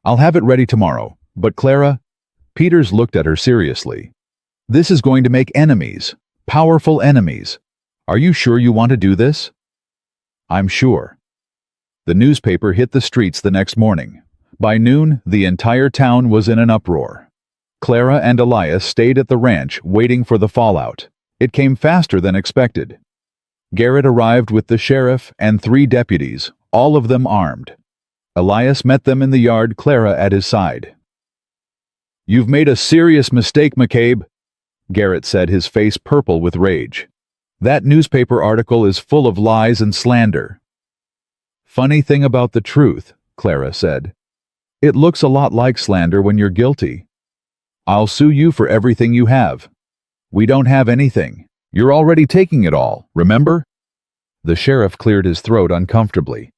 I'll have it ready tomorrow. But Clara, Peters looked at her seriously. This is going to make enemies, powerful enemies. Are you sure you want to do this? I'm sure. The newspaper hit the streets the next morning. By noon, the entire town was in an uproar. Clara and Elias stayed at the ranch waiting for the fallout. It came faster than expected. Garrett arrived with the sheriff and 3 deputies, all of them armed. Elias met them in the yard, Clara at his side. You've made a serious mistake, McCabe, Garrett said, his face purple with rage. That newspaper article is full of lies and slander. Funny thing about the truth, Clara said. It looks a lot like slander when you're guilty. I'll sue you for everything you have. We don't have anything. You're already taking it all, remember? The sheriff cleared his throat uncomfortably.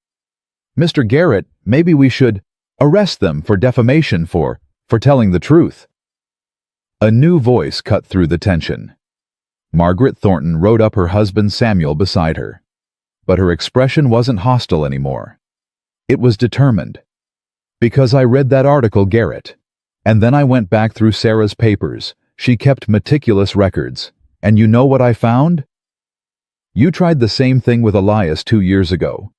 Mr. Garrett, maybe we should arrest them for defamation for telling the truth. A new voice cut through the tension. Margaret Thornton rode up, her husband Samuel beside her. But her expression wasn't hostile anymore. It was determined. Because I read that article, Garrett. And then I went back through Sarah's papers. She kept meticulous records. And you know what I found? You tried the same thing with Elias 2 years ago.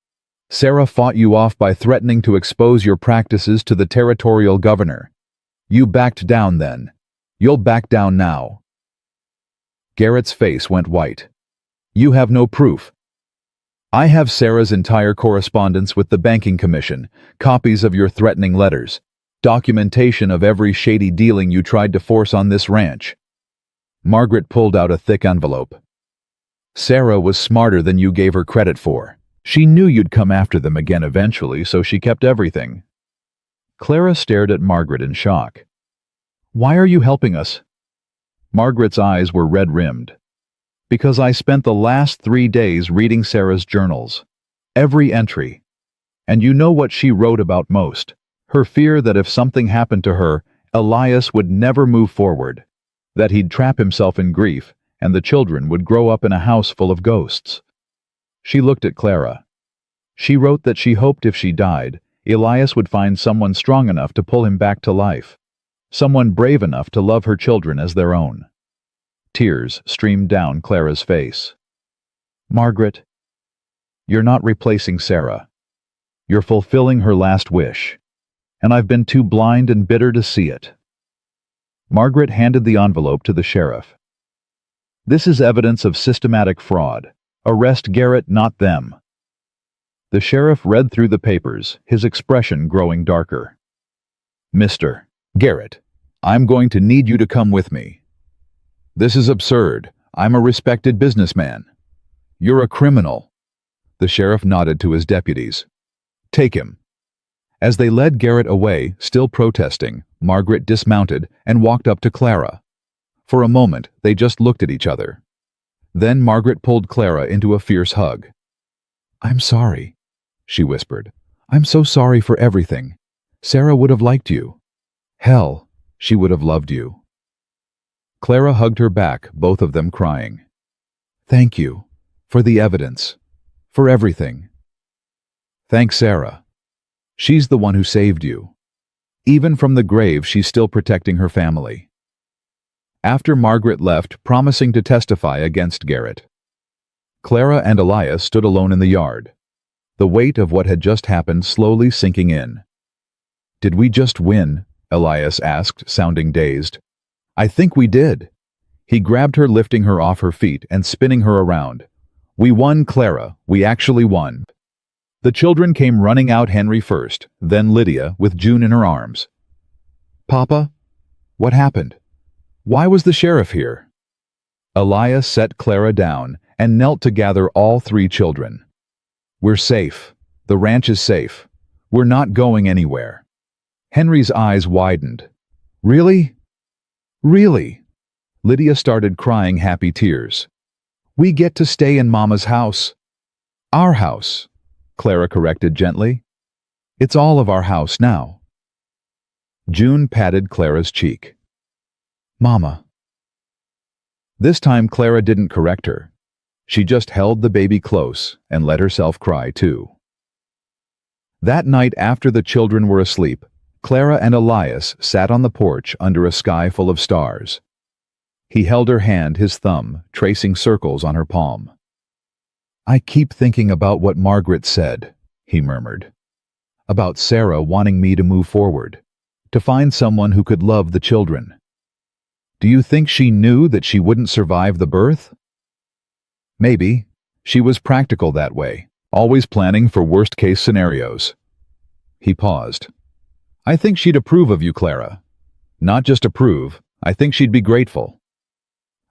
Sarah fought you off by threatening to expose your practices to the territorial governor. You backed down then. You'll back down now. Garrett's face went white. You have no proof. I have Sarah's entire correspondence with the banking commission, copies of your threatening letters, documentation of every shady dealing you tried to force on this ranch. Margaret pulled out a thick envelope. Sarah was smarter than you gave her credit for. She knew you'd come after them again eventually, so she kept everything. Clara stared at Margaret in shock. Why are you helping us? Margaret's eyes were red-rimmed. Because I spent the last 3 days reading Sarah's journals. Every entry. And you know what she wrote about most? Her fear that if something happened to her, Elias would never move forward. That he'd trap himself in grief, and the children would grow up in a house full of ghosts. She looked at Clara. She wrote that she hoped if she died, Elias would find someone strong enough to pull him back to life. Someone brave enough to love her children as their own. Tears streamed down Clara's face. Margaret, you're not replacing Sarah. You're fulfilling her last wish. And I've been too blind and bitter to see it. Margaret handed the envelope to the sheriff. This is evidence of systematic fraud. Arrest Garrett, not them. The sheriff read through the papers, his expression growing darker. Mr. Garrett, I'm going to need you to come with me. This is absurd. I'm a respected businessman. You're a criminal. The sheriff nodded to his deputies. Take him. As they led Garrett away, still protesting, Margaret dismounted and walked up to Clara. For a moment, they just looked at each other. Then Margaret pulled Clara into a fierce hug. I'm sorry, she whispered. I'm so sorry for everything. Sarah would have liked you. Hell, she would have loved you. Clara hugged her back, both of them crying. Thank you. For the evidence. For everything. Thanks, Sarah. She's the one who saved you. Even from the grave, she's still protecting her family. After Margaret left, promising to testify against Garrett, Clara and Elias stood alone in the yard, the weight of what had just happened slowly sinking in. Did we just win? Elias asked, sounding dazed. I think we did. He grabbed her, lifting her off her feet and spinning her around. We won, Clara. We actually won. The children came running out, Henry first, then Lydia, with June in her arms. Papa? What happened? Why was the sheriff here? Elias set Clara down and knelt to gather all 3 children. We're safe. The ranch is safe. We're not going anywhere. Henry's eyes widened. Really? Really? Lydia started crying happy tears. We get to stay in Mama's house. Our house, Clara corrected gently. It's all of our house now. June patted Clara's cheek. Mama. This time Clara didn't correct her. She just held the baby close and let herself cry too. That night, after the children were asleep, Clara and Elias sat on the porch under a sky full of stars. He held her hand, his thumb tracing circles on her palm. I keep thinking about what Margaret said, he murmured. About Sarah wanting me to move forward, to find someone who could love the children. Do you think she knew that she wouldn't survive the birth? Maybe. She was practical that way, always planning for worst-case scenarios. He paused. I think she'd approve of you, Clara. Not just approve, I think she'd be grateful.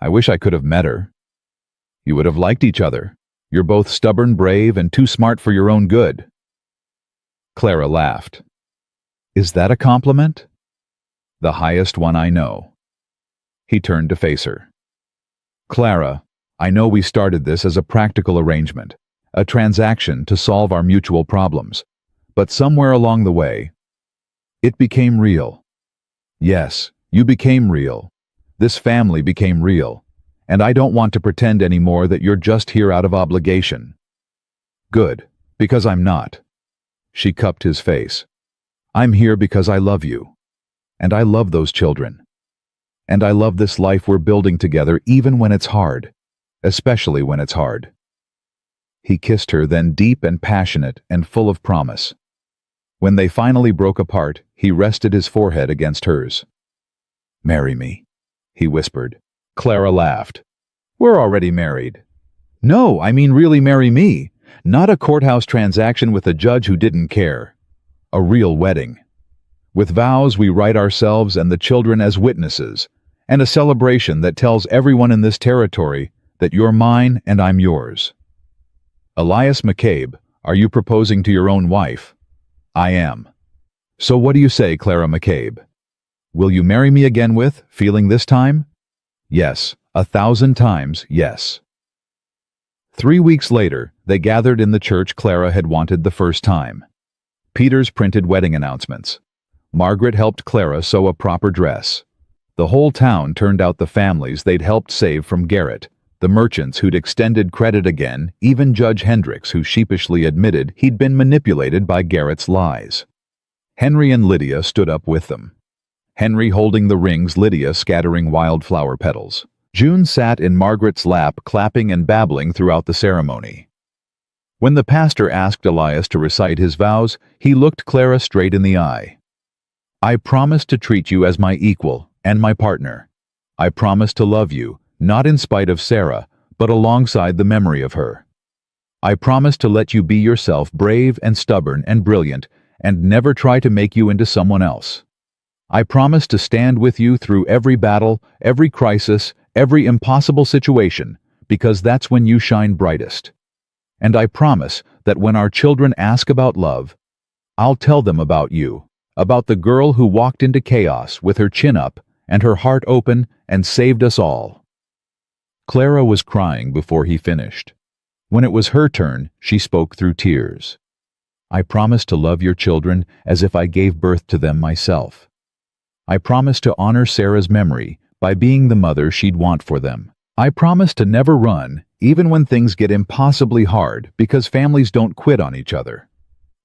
I wish I could have met her. You would have liked each other. You're both stubborn, brave, and too smart for your own good. Clara laughed. Is that a compliment? The highest one I know. He turned to face her. Clara, I know we started this as a practical arrangement, a transaction to solve our mutual problems, but somewhere along the way, it became real. Yes, you became real. This family became real, and I don't want to pretend anymore that you're just here out of obligation. Good, because I'm not. She cupped his face. I'm here because I love you, and I love those children. And I love this life we're building together even when it's hard, especially when it's hard. He kissed her, then deep and passionate and full of promise. When they finally broke apart, he rested his forehead against hers. Marry me, he whispered. Clara laughed. We're already married. No, I mean really marry me. Not a courthouse transaction with a judge who didn't care. A real wedding. With vows we write ourselves and the children as witnesses, and a celebration that tells everyone in this territory that you're mine and I'm yours. Elias McCabe, are you proposing to your own wife? I am. So what do you say, Clara McCabe? Will you marry me again with, feeling this time? Yes, 1,000 times yes. 3 weeks later, they gathered in the church Clara had wanted the first time. Peter's printed wedding announcements. Margaret helped Clara sew a proper dress. The whole town turned out the families they'd helped save from Garrett, the merchants who'd extended credit again, even Judge Hendricks, who sheepishly admitted he'd been manipulated by Garrett's lies. Henry and Lydia stood up with them. Henry holding the rings, Lydia scattering wildflower petals. June sat in Margaret's lap, clapping and babbling throughout the ceremony. When the pastor asked Elias to recite his vows, he looked Clara straight in the eye. I promise to treat you as my equal and my partner. I promise to love you, not in spite of Sarah, but alongside the memory of her. I promise to let you be yourself, brave and stubborn and brilliant, and never try to make you into someone else. I promise to stand with you through every battle, every crisis, every impossible situation, because that's when you shine brightest. And I promise that when our children ask about love, I'll tell them about you, about the girl who walked into chaos with her chin up and her heart open and saved us all. Clara was crying before he finished. When it was her turn, she spoke through tears. I promise to love your children as if I gave birth to them myself. I promise to honor Sarah's memory by being the mother she'd want for them. I promise to never run, even when things get impossibly hard, because families don't quit on each other.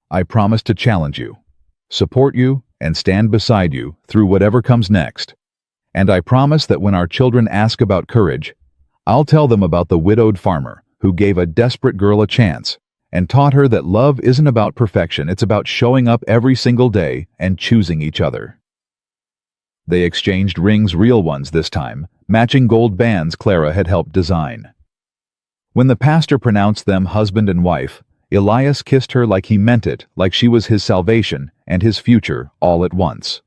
I promise to challenge you, support you, and stand beside you through whatever comes next. And I promise that when our children ask about courage, I'll tell them about the widowed farmer who gave a desperate girl a chance and taught her that love isn't about perfection, it's about showing up every single day and choosing each other. They exchanged rings, real ones this time, matching gold bands Clara had helped design. When the pastor pronounced them husband and wife, Elias kissed her like he meant it, like she was his salvation and his future all at once.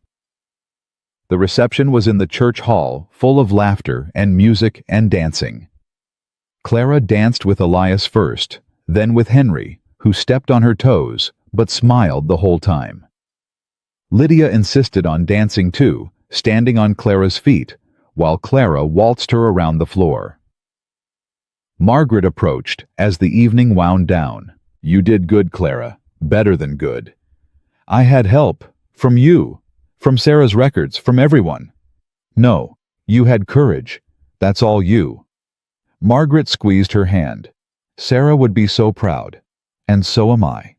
The reception was in the church hall, full of laughter and music and dancing. Clara danced with Elias first, then with Henry, who stepped on her toes, but smiled the whole time. Lydia insisted on dancing too, standing on Clara's feet, while Clara waltzed her around the floor. Margaret approached as the evening wound down. You did good, Clara. Better than good. I had help. From you. From Sarah's records. From everyone. No, you had courage. That's all you. Margaret squeezed her hand. Sarah would be so proud. And so am I.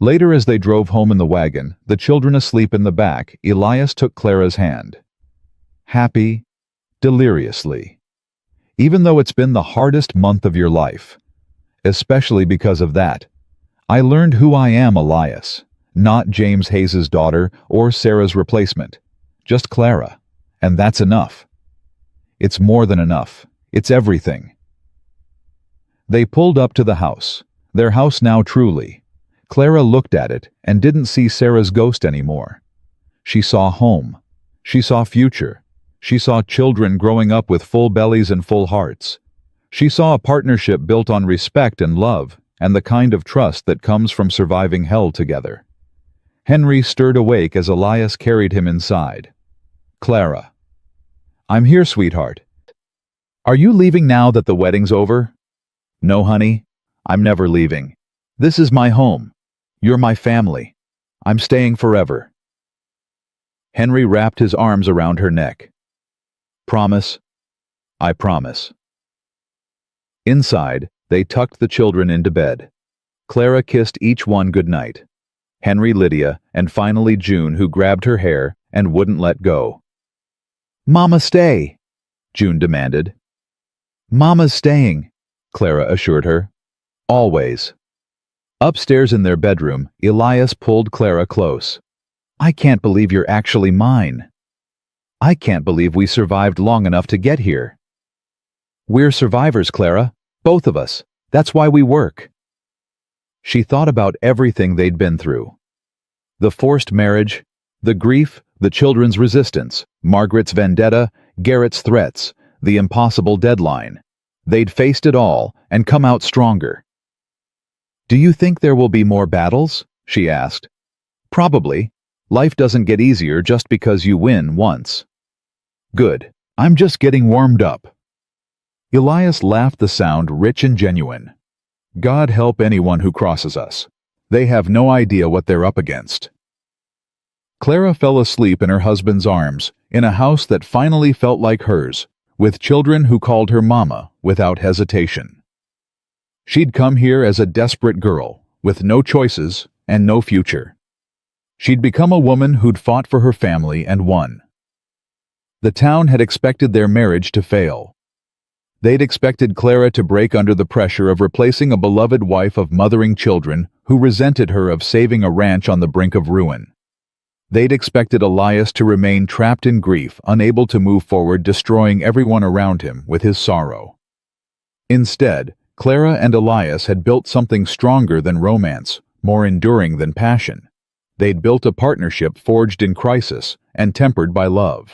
Later, as they drove home in the wagon, the children asleep in the back, Elias took Clara's hand. Happy, deliriously. Even though it's been the hardest month of your life. Especially because of that. I learned who I am, Elias. Not James Hayes's daughter or Sarah's replacement. Just Clara. And that's enough. It's more than enough. It's everything. They pulled up to the house. Their house now truly. Clara looked at it and didn't see Sarah's ghost anymore. She saw home. She saw future. She saw children growing up with full bellies and full hearts. She saw a partnership built on respect and love and the kind of trust that comes from surviving hell together. Henry stirred awake as Elias carried him inside. Clara. I'm here, sweetheart. Are you leaving now that the wedding's over? No, honey. I'm never leaving. This is my home. You're my family. I'm staying forever. Henry wrapped his arms around her neck. Promise? I promise. Inside, they tucked the children into bed. Clara kissed each one goodnight. Henry, Lydia, and finally June, who grabbed her hair and wouldn't let go. Mama, stay, June demanded. Mama's staying, Clara assured her. Always. Upstairs in their bedroom, Elias pulled Clara close. I can't believe you're actually mine. I can't believe we survived long enough to get here. We're survivors, Clara. Both of us. That's why we work. She thought about everything they'd been through. The forced marriage, the grief, the children's resistance, Margaret's vendetta, Garrett's threats, the impossible deadline. They'd faced it all and come out stronger. "Do you think there will be more battles?" she asked. "Probably. Life doesn't get easier just because you win once." "Good. I'm just getting warmed up." Elias laughed, the sound rich and genuine. "God help anyone who crosses us. They have no idea what they're up against." Clara fell asleep in her husband's arms, in a house that finally felt like hers, with children who called her Mama without hesitation. She'd come here as a desperate girl, with no choices and no future. She'd become a woman who'd fought for her family and won. The town had expected their marriage to fail. They'd expected Clara to break under the pressure of replacing a beloved wife of mothering children who resented her of saving a ranch on the brink of ruin. They'd expected Elias to remain trapped in grief, unable to move forward, destroying everyone around him with his sorrow. Instead, Clara and Elias had built something stronger than romance, more enduring than passion. They'd built a partnership forged in crisis and tempered by love.